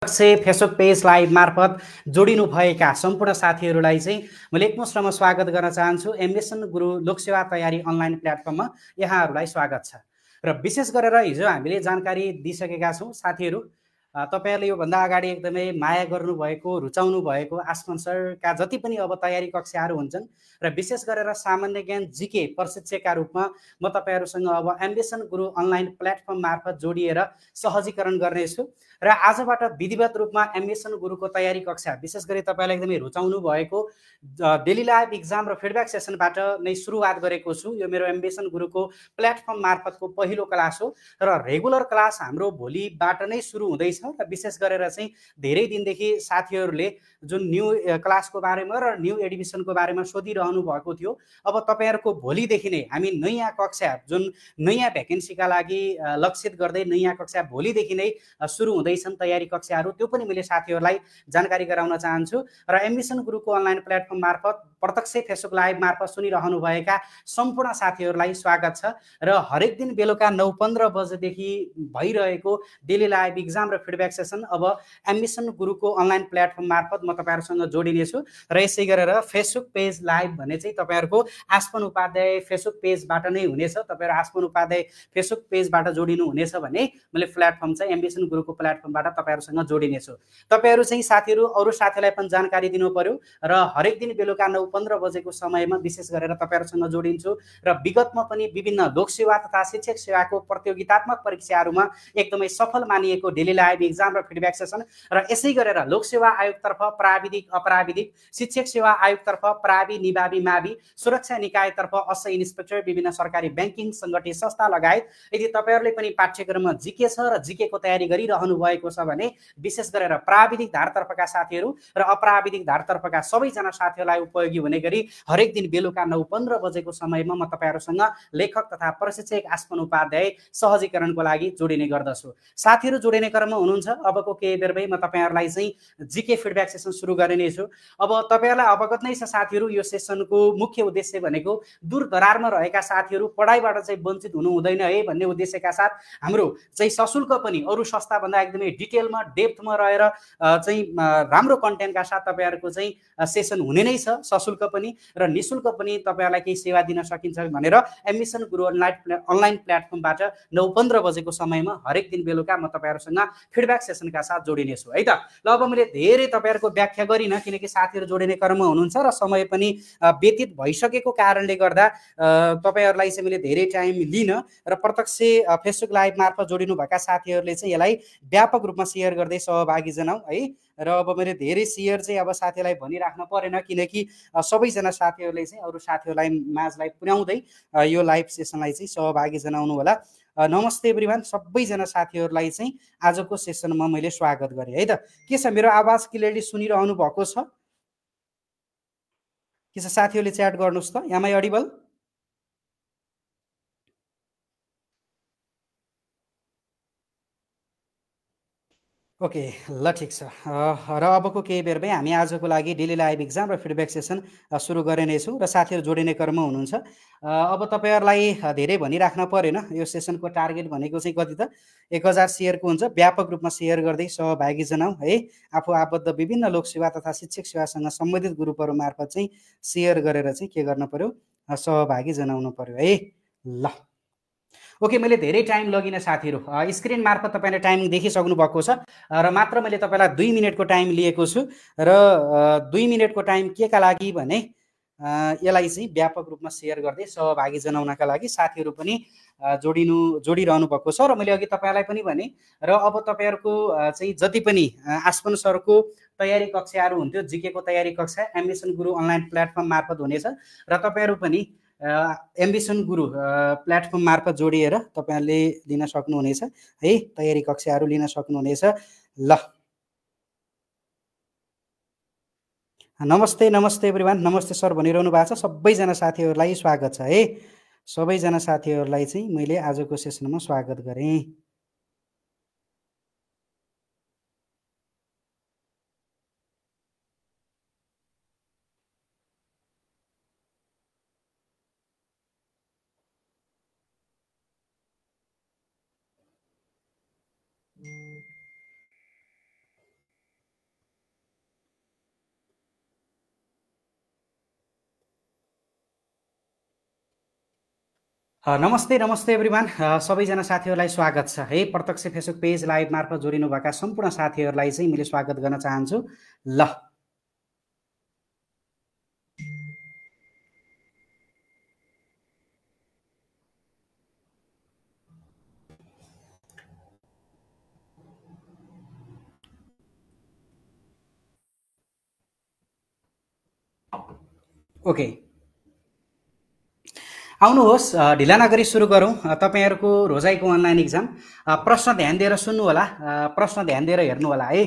Facebook page live मार्फत जोडिनु भएका सम्पूर्ण साथीहरूलाई चाहिँ मैले एकमुष्टमा स्वागत गर्न चाहन्छु। एम्बिसन गुरु लोकसेवा तयारी अनलाइन प्लेटफर्ममा यहाँहरूलाई स्वागत छ। र विशेष गरेर हिजो हामीले जानकारी दिइसकेका छौँ साथीहरू। तपाईँहरूले योभन्दा अगाडि एकदमै माया गर्नुभएको, रुचाउनु भएको आसमान सरका जति पनि अब तयारी कक्षाहरू हुन्छन् र विशेष गरेर सामान्य ज्ञान जिके प्रशिक्षकका रूपमा म तपाईँहरूसँग अब एम्बिसन गुरु अनलाइन प्लेटफर्म मार्फत जोडिएर सहजीकरण गर्नेछु। र आजबाट विधिवत रूपमा एम्बिसन गुरुको तयारी कक्षा विशेष गरी तपाईँलाई एकदमै रुचाउनु भएको डेली लाइभ इक्जाम र फिडब्याक सेसनबाट नै सुरुवात गरेको छु। यो मेरो एम्बिसन गुरुको प्लेटफर्म मार्फतको पहिलो क्लास हो र रेगुलर क्लास हाम्रो भोलिबाट नै सुरु हुँदैछ। र विशेष गरेर चाहिँ धेरै दिनदेखि साथीहरूले जुन न्यू क्लासको बारेमा र न्यू एडमिसनको बारेमा सोधिरहनु भएको थियो, अब तपाईँहरूको भोलिदेखि नै हामी नयाँ कक्षा जुन नयाँ भ्याकेन्सीका लागि लक्षित गर्दै नयाँ कक्षा भोलिदेखि नै सुरु हुँदैछन् तयारी कक्षाहरू। त्यो पनि मैले साथीहरूलाई जानकारी गराउन चाहन्छु। र एम्बिसन गुरुको अनलाइन प्लेटफर्म मार्फत प्रत्यक्ष फेसबुक लाइभ मार्फत सुनिरहनु भएका सम्पूर्ण साथीहरूलाई स्वागत छ। र हरेक दिन बेलुका 9:15 बजेदेखि भइरहेको डेली लाइभ इक्जाम र फिडब्याक सेसन अब एम्बिसन गुरुको अनलाइन प्लेटफर्म मार्फत म तपाईँहरूसँग जोडिनेछु। र यसै गरेर फेसबुक पेज लाइभ भने चाहिँ तपाईँहरूको आसमान उपाध्याय फेसबुक पेजबाट नै हुनेछ। तपाईँहरू आसमान उपाध्याय फेसबुक पेजबाट जोडिनु हुनेछ भने मैले प्लेटफर्म चाहिँ एम्बिसन गुरुको प्लेटफर्मबाट तपाईँहरूसँग जोडिनेछु। तपाईँहरू चाहिँ साथीहरू अरू साथीलाई पनि जानकारी दिनु पर्यो र हरेक दिन बेलुका 9:15 बजेको समयमा विशेष गरेर तपाईँहरूसँग जोडिन्छु। र विगतमा पनि विभिन्न लोकसेवा तथा शिक्षक सेवाको प्रतियोगितात्मक परीक्षाहरूमा एकदमै सफल मानिएको डेली लाइभ इक्जाम र फिडब्याक सेसन र यसै गरेर लोकसेवा आयोगतर्फ प्राविधिक अपराविधिक, शिक्षक सेवा आयोगतर्फ प्रावि निभावी मावि, सुरक्षा निकायतर्फ असै इन्सपेक्टर, विभिन्न सरकारी ब्याङ्किङ सङ्गठित संस्था लगायत यदि तपाईँहरूले पनि पाठ्यक्रममा जिके छ र जिकेको तयारी गरिरहनु भएको छ भने विशेष गरेर प्राविधिक धारतर्फका साथीहरू र अप्राविधिक धारतर्फका सबैजना साथीहरूलाई उपयोगी हुने गरी हरेक दिन बेलुका 9:15 बजेको समयमा म तपाईँहरूसँग लेखक तथा प्रशिक्षक आसमान उपाध्याय सहजीकरणको लागि जोडिने गर्दछु। साथीहरू जोडिने क्रममा हुनुहुन्छ, अबको केही बेरमै म तपाईँहरूलाई चाहिँ जिके फिडब्याक सेसन सुरु गर्ने छु। अब तपाईँहरूलाई अवगत नै छ साथीहरू, यो सेसनको मुख्य उद्देश्य भनेको दूर दरारमा रहेका साथीहरू पढाइबाट चाहिँ वञ्चित हुनु हुँदैन है भन्ने उद्देश्यका साथ हाम्रो चाहिँ सशुल्क पनि अरू संस्थाभन्दा एकदमै डिटेलमा डेप्थमा रहेर चाहिँ राम्रो कन्टेन्टका साथ तपाईँहरूको चाहिँ सेसन हुने नै छ। सशुल्क पनि र निशुल्क पनि तपाईँहरूलाई केही सेवा दिन सकिन्छ भनेर एम्बिसन गुरु अनलाइन प्लेटफर्मबाट 9:15 बजेको समयमा हरेक दिन बेलुका म तपाईँहरूसँग फिडब्याक सेसनका साथ जोडिनेछु है त। ल अब मैले धेरै तपाईँहरूको व्याख्या गरिनँ किनकि साथीहरू जोडिने क्रममा हुनुहुन्छ र समय पनि व्यतीत भइसकेको कारणले गर्दा तपाईँहरूलाई चाहिँ मैले धेरै टाइम लिन र प्रत्यक्ष फेसबुक लाइभ मार्फत जोडिनु भएका साथीहरूले चाहिँ यसलाई व्यापक रूपमा सेयर गर्दै सहभागी जनाऊ है। र अब मैले धेरै सेयर चाहिँ अब साथीहरूलाई भनिराख्न परेन किनकि सबैजना साथीहरूले चाहिँ अरू साथीहरूलाई माझलाई पुर्याउँदै यो लाइभ सेसनलाई चाहिँ सहभागी जनाउनु होला। नमस्ते एभ्रिवान, सबैजना साथीहरूलाई चाहिँ आजको सेसनमा मैले स्वागत गरेँ है त। के छ, मेरो आवाज क्लियरली सुनिरहनु भएको छ? के छ साथीहरूले च्याट गर्नुहोस् त। Am I audible? ओके, ल ठिक छ। र अबको केही बेरमै हामी आजको लागि डेली लाइभ इक्जाम र फिडब्याक सेसन सुरु गर्ने नै छौँ र साथीहरू जोडिने क्रममा हुनुहुन्छ। अब तपाईँहरूलाई धेरै भनिराख्न परेन, यो सेसनको टार्गेट भनेको चाहिँ कति त 1000 सेयरको हुन्छ। व्यापक रूपमा सेयर गर्दै सहभागी जनाऊ है। आफू आबद्ध विभिन्न लोकसेवा तथा शिक्षक सेवासँग सम्बन्धित ग्रुपहरू मार्फत चाहिँ सेयर गरेर चाहिँ के गर्न पर्यो, सहभागी जनाउनु पर्यो है। ल ओके, मैले धेरै टाइम लगिनँ साथीहरू। स्क्रिन मार्फत तपाईँले टाइम देखिसक्नु भएको छ र मात्र मैले तपाईँलाई 2 मिनटको टाइम लिएको छु। र 2 मिनटको टाइम के का लागि भने यसलाई चाहिँ व्यापक रूपमा सेयर गर्दै सहभागी जनाउनका लागि साथीहरू पनि जोडिरहनु भएको छ। र मैले अघि तपाईँलाई पनि भने र अब तपाईँहरूको चाहिँ जति पनि आसमान सरको तयारी कक्षाहरू हुन्थ्यो, जिकेको तयारी कक्षा एम्बिसन गुरु अनलाइन प्लेटफर्म मार्फत हुनेछ र तपाईँहरू पनि एम्बिसन गुरु प्लेटफर्म मार्फत जोडिएर तपाईँहरूले लिन सक्नुहुनेछ है, तयारी कक्षाहरू लिन सक्नुहुनेछ। ल नमस्ते नमस्ते एभ्रिवान, नमस्ते सर भनिरहनु भएको छ। सबैजना साथीहरूलाई स्वागत छ है। सबैजना साथीहरूलाई चाहिँ मैले आजको सेसनमा स्वागत गरेँ। नमस्ते नमस्ते एभ्रिवान, सबैजना साथीहरूलाई स्वागत छ है। प्रत्यक्ष फेसबुक पेज लाइभ मार्फत जोडिनुभएका सम्पूर्ण साथीहरूलाई चाहिँ मैले स्वागत गर्न चाहन्छु। ल ओके, आउनुहोस्, ढिला नगरी सुरु गरौँ तपाईँहरूको रोजाइको अनलाइन इक्जाम। प्रश्न ध्यान दिएर सुन्नु होला, प्रश्न ध्यान दिएर हेर्नु होला है।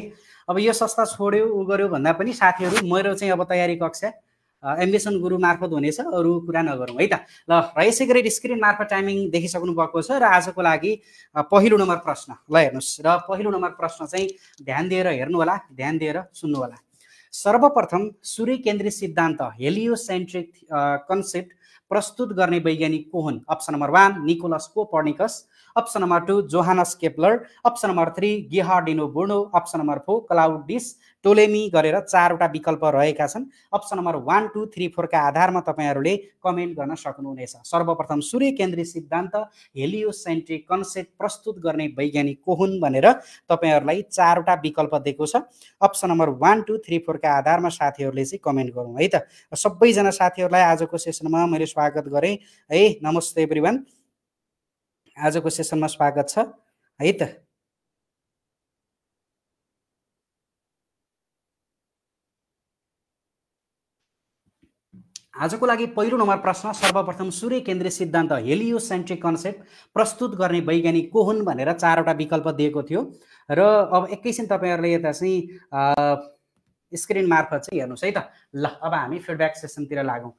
अब यो संस्था छोड्यो उ गर्यो भन्दा पनि साथीहरू, मेरो चाहिँ अब तयारी कक्षा एम्बिसन गुरु मार्फत हुनेछ, अरू कुरा नगरौँ है त। ल, र यसै गरी स्क्रिन मार्फत टाइमिङ देखिसक्नु भएको छ। र आजको लागि पहिलो नम्बर प्रश्न ल हेर्नुहोस्, र पहिलो नम्बर प्रश्न चाहिँ ध्यान दिएर हेर्नु होला, ध्यान दिएर सुन्नु होला। सर्वप्रथम सूर्य केन्द्रित सिद्धान्त हेलियोसेन्ट्रिक कन्सेप्ट प्रस्तुत गर्ने वैज्ञानिक को हुन्? Option number 1 Nicolaus Copernicus, option number 2 Johannes Kepler, option number 3 गेर्हार्डिनो Bruno, option number 4 Claudius Ptolemy गरेर चारवटा विकल्प रहेका छन्। अप्सन नम्बर 1, 2, 3, 4 का आधारमा तपाईँहरूले कमेन्ट गर्न सक्नुहुनेछ। सर्वप्रथम सूर्य केन्द्रित सिद्धान्त हेलियोसेन्ट्रिक कन्सेप्ट प्रस्तुत गर्ने वैज्ञानिक को हुन् भनेर तपाईँहरूलाई चारवटा विकल्प दिएको छ। अप्सन नम्बर 1, 2, 3, 4 का आधारमा साथीहरूले चाहिँ कमेन्ट गरौँ है त। सबैजना साथीहरूलाई आजको सेसनमा मैले स्वागत गरेँ है। नमस्ते एभ्रिवान, आजको सेसनमा स्वागत छ है त। आजको लागि पहिलो नम्बर प्रश्न, सर्वप्रथम सूर्य केन्द्रित सिद्धान्त हेलियोसेन्ट्रिक कन्सेप्ट प्रस्तुत गर्ने वैज्ञानिक को हुन् भनेर चारवटा विकल्प दिएको थियो। र अब एकैछिन तपाईँहरूले यता चाहिँ स्क्रिन मार्फत चाहिँ हेर्नुहोस् है त। ल, अब हामी फिडब्याक सेसनतिर लागौँ।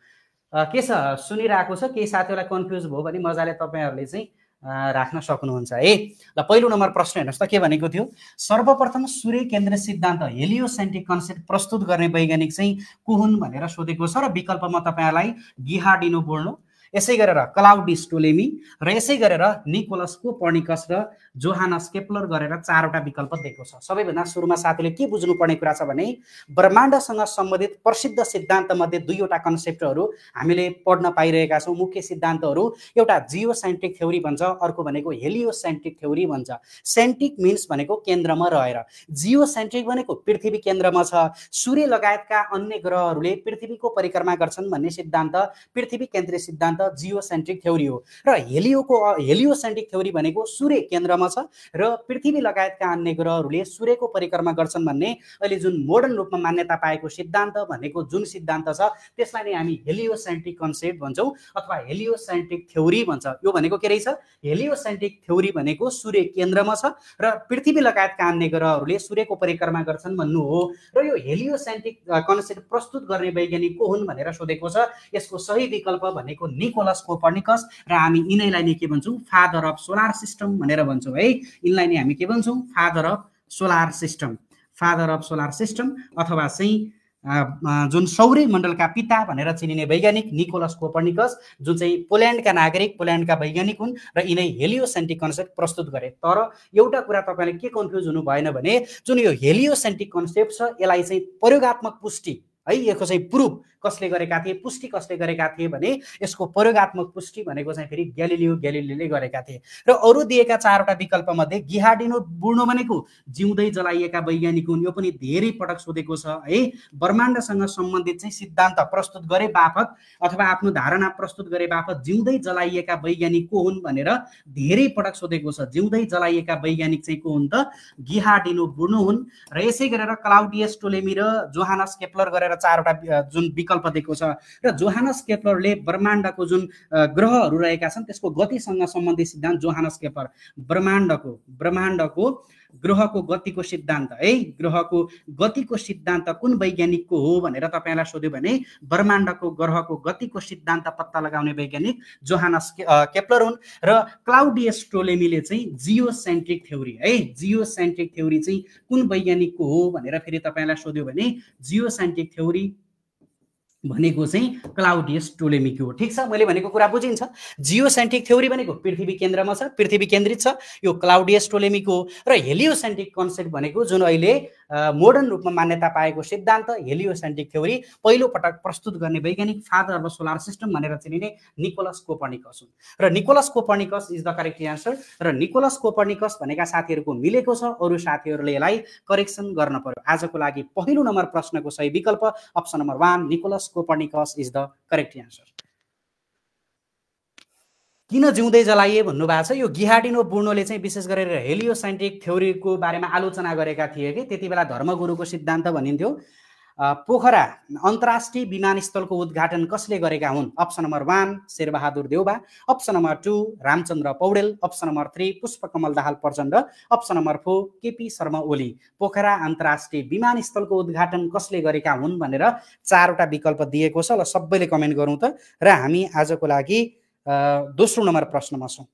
के छ, सुनिरहेको छ? केही साथीहरूलाई कन्फ्युज भयो भने मजाले तपाईँहरूले चाहिँ राख्न सक्नुहुन्छ है। ल, पहिलो नम्बर प्रश्न हेर्नुहोस् त, के भनेको थियो? सर्वप्रथम सूर्य केन्द्रित सिद्धान्त हेलियोसेन्ट्रिक कन्सेप्ट प्रस्तुत गर्ने वैज्ञानिक चाहिँ को हुन् भनेर सोधेको छ। र विकल्पमा तपाईँलाई गेर्हार्डिनो ब्रुनो, यसै गरेर क्लाउडिस टोलेमी, र यसै गरेर निकोलस कोपर्निकस र जोहानस केप्लर गरेर चारवटा विकल्प दिएको छ। सबैभन्दा सुरुमा साथीले के बुझ्नुपर्ने कुरा छ भने ब्रह्माण्डसँग सम्बन्धित प्रसिद्ध सिद्धान्तमध्ये दुईवटा कन्सेप्टहरू हामीले पढ्न पाइरहेका छौँ। मुख्य सिद्धान्तहरू, एउटा जियोसेन्ट्रिक थ्योरी भन्छ, अर्को भनेको हेलियोसेन्ट्रिक थ्योरी भन्छ। सेन्ट्रिक मिन्स भनेको केन्द्रमा रहेर, जियोसेन्ट्रिक भनेको पृथ्वी केन्द्रमा छ, सूर्य लगायतका अन्य ग्रहहरूले पृथ्वीको परिक्रमा गर्छन् भन्ने सिद्धान्त पृथ्वी केन्द्रित सिद्धान्त जियोसेन्ट्रिक थ्योरी हो। र हेलियोसेन्ट्रिक थ्योरी भनेको सूर्य केन्द्रमा छ र पृथ्वी लगायतका अन्य ग्रहहरूले सूर्यको परिक्रमा गर्छन् भन्ने अहिले जुन मोडर्न रूपमा मान्यता पाएको सिद्धान्त भनेको जुन सिद्धान्त छ त्यसलाई नै हामी हेलियोसेन्ट्रिक कन्सेप्ट भन्छौँ अथवा हेलियोसेन्ट्रिक थ्योरी भन्छ। यो भनेको के रहेछ? हेलियोसेन्ट्रिक थ्योरी भनेको सूर्य केन्द्रमा छ र पृथ्वी लगायतका अन्य ग्रहहरूले सूर्यको परिक्रमा गर्छन् भन्नु हो। र यो हेलियोसेन्ट्रिक कन्सेप्ट प्रस्तुत गर्ने वैज्ञानिक को हुन् भनेर सोधेको छ। यसको सही विकल्प भनेको निकोलस कोपर्निकस, र हामी यिनैलाई नै के भन्छौँ? फादर अफ सोलर सिस्टम भनेर भन्छौँ है। यिनलाई नै हामी के भन्छौँ? Father of solar system, father of solar system अथवा चाहिँ जुन सौर्य मण्डलका पिता भनेर चिनिने वैज्ञानिक निकोलस कोपर्निकस, जुन चाहिँ पोल्यान्डका नागरिक, पोल्यान्डका वैज्ञानिक हुन् र यिनै हेलियोसेन्ट्रिक कन्सेप्ट प्रस्तुत गरे। तर एउटा कुरा तपाईँले के कन्फ्युज हुनु भएन भने जुन यो हेलियोसेन्ट्रिक कन्सेप्ट छ यसलाई चाहिँ प्रयोगात्मक पुष्टि है, यसको चाहिँ प्रुफ कसले गरेका थिए, पुष्टि कसले गरेका थिए भने यसको प्रयोगात्मक पुष्टि भनेको चाहिँ फेरि ग्यालिलियो ग्यालिलीले गरेका थिए। र अरू दिएका चारवटा विकल्प मध्ये गेर्हार्डिनो ब्रुनो भनेको जिउँदै जलाइएका वैज्ञानिक हुन्, यो पनि धेरै पटक सोधेको छ है। ब्रह्माण्डसँग सम्बन्धित चाहिँ सिद्धान्त प्रस्तुत गरे बापत अथवा आफ्नो धारणा प्रस्तुत गरे बापत जिउँदै जलाइएका वैज्ञानिक को हुन् भनेर धेरै पटक सोधेको छ। जिउँदै जलाइएका वैज्ञानिक चाहिँ को हुन् त? गेर्हार्डिनो ब्रुनो हुन्। र यसै गरेर क्लाउडियस टोलेमी र जोहानस केप्लर गरेर चारवटा जुन विकल्प दिएको छ। र जोहानस केप्लरले ब्रह्माण्डको जुन ग्रहहरू रहेका छन् त्यसको गतिसँग सम्बन्धित सिद्धान्त जोहानस केप्लर, ब्रह्माण्डको ग्रहको गतिको सिद्धान्त है, ग्रहको गतिको सिद्धान्त कुन वैज्ञानिकको हो भनेर तपाईँलाई सोध्यो भने ब्रह्माण्डको ग्रहको गतिको सिद्धान्त पत्ता लगाउने वैज्ञानिक जोहानस केप्लर हुन्। र क्लाउडियस टोलेमीले चाहिँ जियोसेन्ट्रिक थ्योरी है, जियोसेन्ट्रिक थ्योरी चाहिँ कुन वैज्ञानिकको हो भनेर फेरि तपाईँलाई सोध्यो भने जियोसेन्ट्रिक थ्योरी भनेको चाहिँ क्लाउडियस टोलेमीको हो। ठिक छ, मैले भनेको कुरा बुझिन्छ। जियोसेन्ट्रिक थ्योरी भनेको पृथ्वी केन्द्रमा छ, पृथ्वी केन्द्रित छ, यो क्लाउडियस टोलेमीको हो। र हेलियोसेन्ट्रिक कन्सेप्ट भनेको जुन अहिले मोडर्न रूपमा मान्यता पाएको सिद्धान्त हेलियोसेन्ट्रिक थ्योरी पहिलो पटक प्रस्तुत गर्ने वैज्ञानिक father of the solar system भनेर चिनिने निकोलस कोपर्निकस हुन्। र Nicolaus Copernicus is the correct answer. र निकोलस कोपर्निकस भनेका साथीहरूको मिलेको छ, अरू साथीहरूले यसलाई करेक्सन गर्न पर्यो। आजको लागि पहिलो नम्बर प्रश्नको सही विकल्प option number 1 Nicolaus Copernicus is the correct answer. किन जिउँदै जलाइए भन्नुभएको छ। यो गिहाटिनो बुर्नोले चाहिँ विशेष गरेर हेलियोसेन्ट्रिक थ्योरीको बारेमा आलोचना गरेका थिए कि त्यति बेला धर्मगुरुको सिद्धान्त भनिन्थ्यो। पोखरा अन्तर्राष्ट्रिय विमानस्थलको उद्घाटन कसले गरेका हुन्? Option number 1 Sher Bahadur Deuba, option number 2 Ramchandra Paudel, option number 3 Pushpa Kamal Dahal Prachanda, option number 4 KP Sharma Oli. Pokhara अन्तर्राष्ट्रिय विमानस्थलको उद्घाटन कसले गरेका हुन् भनेर 4वटा विकल्प दिएको छ। ल सबैले कमेन्ट गरौँ त। र हामी आजको लागि दोस्रो नम्बर प्रश्नमा छौँ।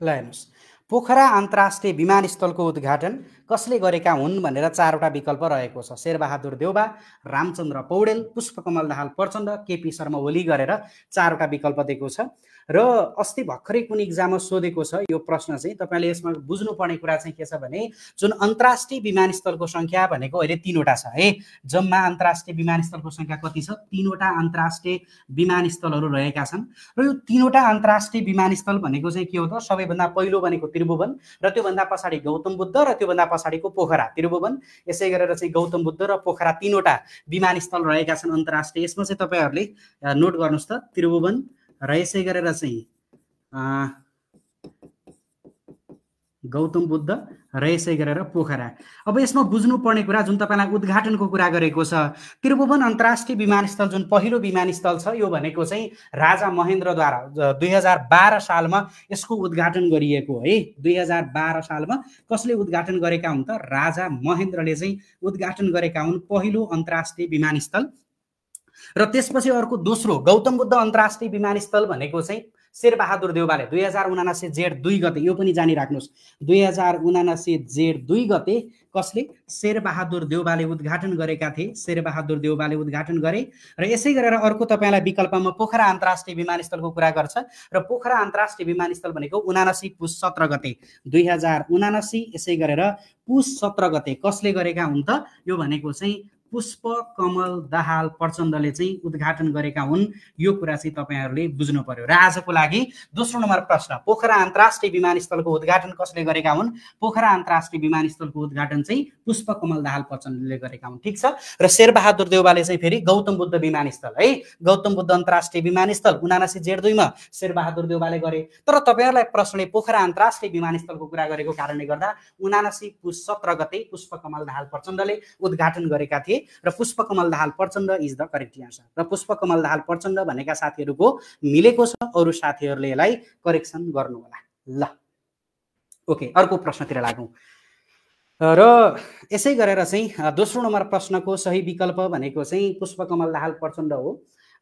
ल हेर्नुहोस्, पोखरा अन्तर्राष्ट्रिय विमानस्थलको उद्घाटन कसले गरेका हुन् भनेर 4वटा विकल्प रहेको छ। शेरबहादुर देउबा, रामचन्द्र पौडेल, पुष्पकमल दाहाल प्रचण्ड, केपी शर्मा ओली गरेर 4वटा विकल्प दिएको छ। र अस्ति भर्खरै कुन इक्जाममा सोधेको छ यो प्रश्न चाहिँ। तपाईँले यसमा बुझ्नुपर्ने कुरा चाहिँ के छ भने जुन अन्तर्राष्ट्रिय विमानस्थलको सङ्ख्या भनेको अहिले 3वटा छ है। जम्मा अन्तर्राष्ट्रिय विमानस्थलको सङ्ख्या कति छ? 3वटा अन्तर्राष्ट्रिय विमानस्थलहरू रहेका छन्। र यो 3वटा अन्तर्राष्ट्रिय विमानस्थल भनेको चाहिँ के हो त? सबैभन्दा पहिलो भनेको त्रिभुवन, र त्योभन्दा पछाडि गौतम बुद्ध, र त्योभन्दा पछाडिको पोखरा। त्रिभुवन, यसै गरेर चाहिँ गौतम बुद्ध र पोखरा 3वटा विमानस्थल रहेका छन् अन्तर्राष्ट्रिय। यसमा चाहिँ तपाईँहरूले नोट गर्नुहोस् त, त्रिभुवन र यसै गरेर चाहिँ गौतम बुद्ध र यसै गरेर पोखरा। अब यसमा बुझ्नुपर्ने कुरा जुन तपाईँलाई उद्घाटनको कुरा गरेको छ, त्रिभुवन अन्तर्राष्ट्रिय विमानस्थल जुन पहिलो विमानस्थल छ यो भनेको चाहिँ राजा महेन्द्रद्वारा 2012 सालमा यसको उद्घाटन गरिएको है। 2012 सालमा कसले उद्घाटन गरेका हुन् त? राजा महेन्द्रले चाहिँ उद्घाटन गरेका हुन् पहिलो अन्तर्राष्ट्रिय विमानस्थल। र त्यसपछि अर्को दोस्रो गौतम बुद्ध अन्तर्राष्ट्रिय विमानस्थल भनेको चाहिँ शेरबहादुर देउबाले 2079 जेठ 2 गते, यो पनि जानिराख्नुहोस्, 2079 जेठ 2 गते कसले? शेरबहादुर देउबाले उद्घाटन गरेका थिए। शेरबहादुर देउबाले उद्घाटन गरे। र यसै गरेर अर्को तपाईँलाई विकल्पमा पोखरा अन्तर्राष्ट्रिय विमानस्थलको कुरा गर्छ। र पोखरा अन्तर्राष्ट्रिय विमानस्थल भनेको 79 पुस 17 गते 2079, यसै गरेर पुस 17 गते कसले गरेका हुन् त? यो भनेको चाहिँ पुष्पकमल दाहाल प्रचण्डले चाहिँ उद्घाटन गरेका हुन्। यो कुरा चाहिँ तपाईँहरूले बुझ्नु पर्यो। र आजको लागि दोस्रो नम्बर प्रश्न, पोखरा अन्तर्राष्ट्रिय विमानस्थलको उद्घाटन कसले गरेका हुन्? पोखरा अन्तर्राष्ट्रिय विमानस्थलको उद्घाटन चाहिँ पुष्पकमल दाहाल प्रचण्डले गरेका हुन्। ठिक छ। र शेरबहादुर देउबाले चाहिँ फेरि गौतम बुद्ध विमानस्थल है, गौतम बुद्ध अन्तर्राष्ट्रिय विमानस्थल 79 जेठ 2 मा शेरबहादुर देउबाले गरे। तर तपाईँहरूलाई प्रश्नले पोखरा अन्तर्राष्ट्रिय विमानस्थलको कुरा गरेको कारणले गर्दा 79 पुस 17 गते पुष्पकमल दाहाल प्रचण्डले उद्घाटन गरेका थिए। र Pushpa Kamal Dahal Prachanda is the correct answer. र पुष्पकमल दाहाल प्रचण्ड भनेका साथीहरूको मिलेको छ, अरू साथीहरूले यसलाई करेक्सन गर्नु होला। ल ओके, अर्को प्रश्नतिर लागौँ। र यसै गरेर चाहिँ दोस्रो नम्बर प्रश्नको सही विकल्प भनेको चाहिँ पुष्पकमल दाहाल प्रचण्ड हो।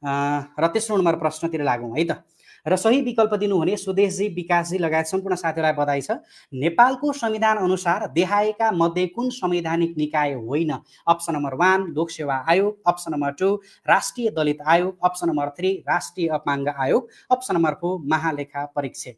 र तेस्रो नम्बर प्रश्नतिर लागौँ है त। र सही विकल्प दिनुहुने सुदेशजी, विकासजी लगायत सम्पूर्ण साथीहरूलाई बधाई छ। नेपालको संविधान अनुसार देहाएका मध्ये कुन संवैधानिक निकाय होइन? अप्सन नम्बर 1 लोकसेवा आयोग, अप्सन नम्बर 2 राष्ट्रिय दलित आयोग, अप्सन नम्बर 3 राष्ट्रिय अपाङ्ग आयोग, अप्सन नम्बर 4 महालेखा परीक्षक।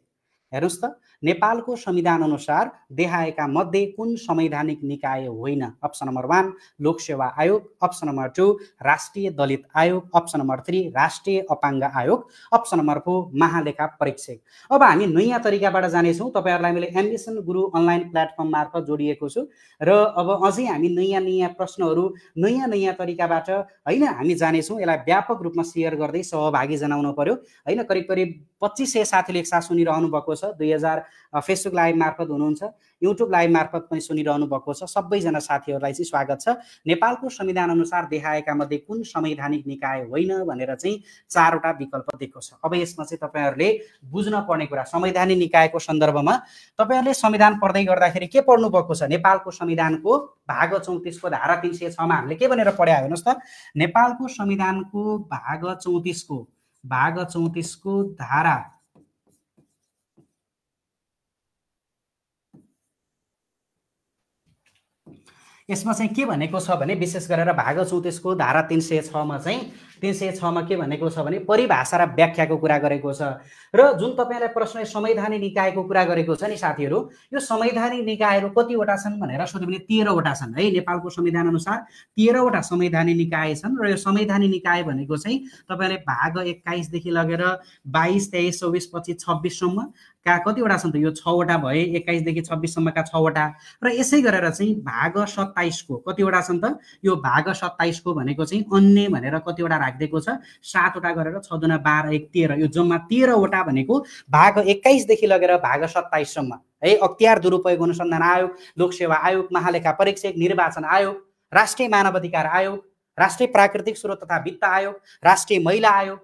हेर्नुहोस् त, नेपालको संविधान अनुसार देहाएका मध्ये कुन संवैधानिक निकाय होइन? अप्सन नम्बर 1 लोकसेवा आयोग, अप्सन नम्बर 2 राष्ट्रिय दलित आयोग, अप्सन नम्बर 3 राष्ट्रिय अपाङ्ग आयोग, अप्सन नम्बर 4 महालेखा परीक्षक। अब हामी नयाँ तरिकाबाट जानेछौँ। तपाईँहरूलाई मैले एम्बिसन गुरु अनलाइन प्लेटफर्म मार्फत जोडिएको छु र अब अझै हामी नयाँ प्रश्नहरू नयाँ तरिकाबाट होइन हामी जानेछौँ। यसलाई व्यापक रूपमा सेयर गर्दै सहभागी जनाउनु पर्यो होइन। करिब 2500 साथीले एकसाथ सुनिरहनु भएको छ। फेसबुक लाइभ मार्फत हुनुहुन्छ, युट्युब लाइभ मार्फत पनि सुनिरहनु भएको छ, सबैजना साथीहरूलाई चाहिँ स्वागत छ। नेपालको संविधान अनुसार देखाएका मध्ये कुन संवैधानिक निकाय होइन भनेर चाहिँ 4वटा विकल्प दिएको छ। अब यसमा चाहिँ तपाईँहरूले बुझ्न पर्ने कुरा, संवैधानिक निकायको सन्दर्भमा तपाईँहरूले संविधान पढ्दै गर्दाखेरि के पढ्नु भएको छ? नेपालको संविधानको भाग 34 को धारा 306 मा हामीले के भनेर पढ्या हेर्नुहोस् त, नेपालको संविधानको भाग 34 को धारा यसमा चाहिँ के भनेको छ भने विशेष गरेर भाग 34 को धारा 306 मा चाहिँ 306 मा के भनेको छ भने परिभाषा र व्याख्याको कुरा गरेको छ। र जुन तपाईलाई प्रश्न संवैधानिक निकायको कुरा गरेको छ नि साथीहरू, यो संवैधानिक निकायहरू कतिवटा छन् भनेर सोध्यो भने 13 वटा छन् है। नेपालको संविधान अनुसार 13 वटा संवैधानिक निकाय छन् र यो संवैधानिक निकाय भनेको चाहिँ तपाईले भाग 21 देखि लगेर 22, 23, 24, 25, 26 सम्म का कतिवटा छन् त? यो 6 वटा भए, 21 देखि 26 सम्मका 6 वटा। र यसै गरेर चाहिँ भाग 27 को कतिवटा छन् त? यो भाग 27 को भनेको चाहिँ अन्य भनेर कतिवटा राखिदिएको छ? 7 वटा गरेर 6 दुना 12, 1 13, यो जम्मा 13 वटा भनेको भाग 21 देखि लगेर भाग 27 सम्म है। अख्तियार दुरुपयोग अनुसन्धान आयोग, लोकसेवा आयोग, महालेखा परीक्षक, निर्वाचन आयोग, राष्ट्रिय मानव अधिकार आयोग, राष्ट्रिय प्राकृतिक स्रोत तथा वित्त आयोग, राष्ट्रिय महिला आयोग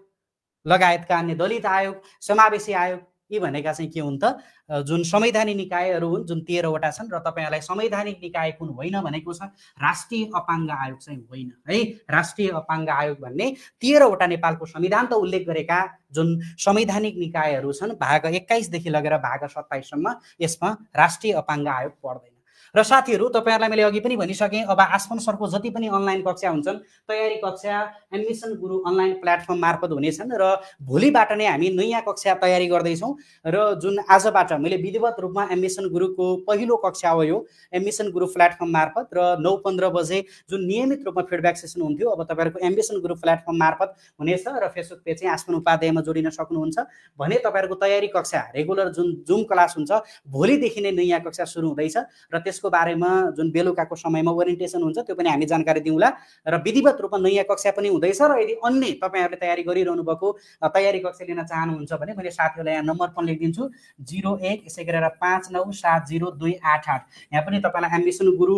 लगायतका अन्य दलित आयोग, समावेशी आयोग, यी भनेका चाहिँ के हुन् त? जुन संवैधानिक निकायहरू हुन्, जुन 13 वटा छन्। र तपाईहरुलाई संवैधानिक निकाय कुन होइन भनेको छ? राष्ट्रिय अपाङ्ग आयोग चाहिँ होइन है। राष्ट्रिय अपाङ्ग आयोग भन्ने 13 वटा नेपालको संविधान त उल्लेख गरेका जुन संवैधानिक निकायहरू छन् भाग 21 देखि लगेर भाग 27 सम्म, यसमा राष्ट्रिय अपाङ्ग आयोग पर्दैन। र साथीहरू तपाईहरुलाई मैले अघि पनि भनिसकेँ, अब आसपन सरको जति पनि अनलाइन कक्षा हुन्छन्, तयारी कक्षा एडमिसन गुरु अनलाइन प्लेटफर्म मार्फत हुनेछन् र भोलिबाट नै हामी नयाँ कक्षा तयारी गर्दैछौँ। र जुन आजबाट मैले विधिवत रूपमा एडमिसन गुरुको पहिलो कक्षा हो यो एडमिसन गुरु प्लेटफर्म मार्फत, र 9:15 बजे जुन नियमित रूपमा फिडब्याक सेसन हुन्थ्यो, अब तपाईहरुको एडमिसन गुरु प्लेटफर्म मार्फत हुनेछ। र फेसबुक पेज चाहिँ आसपन उपाध्यायमा जोडिन सक्नुहुन्छ भने तपाईहरुको तयारी कक्षा रेगुलर जुन जुम क्लास हुन्छ, भोलिदेखि नै नयाँ कक्षा सुरु हुँदैछ र त्यसको बारेमा जुन बेलुकाको समयमा ओरिएन्टेसन हुन्छ त्यो पनि हामी जानकारी दिउँला। र विधिवत रूपमा नयाँ कक्षा पनि हुँदैछ। र यदि अन्य तपाईहरुले तयारी गरिरहनु भएको तयारी कक्षा लिन चाहनुहुन्छ भने मैले साथीहरुलाई यहाँ नम्बर पनि लेखिदिन्छु, 01 यसै गरेर 59702888। यहाँ पनि तपाईलाई एडमिसन गुरु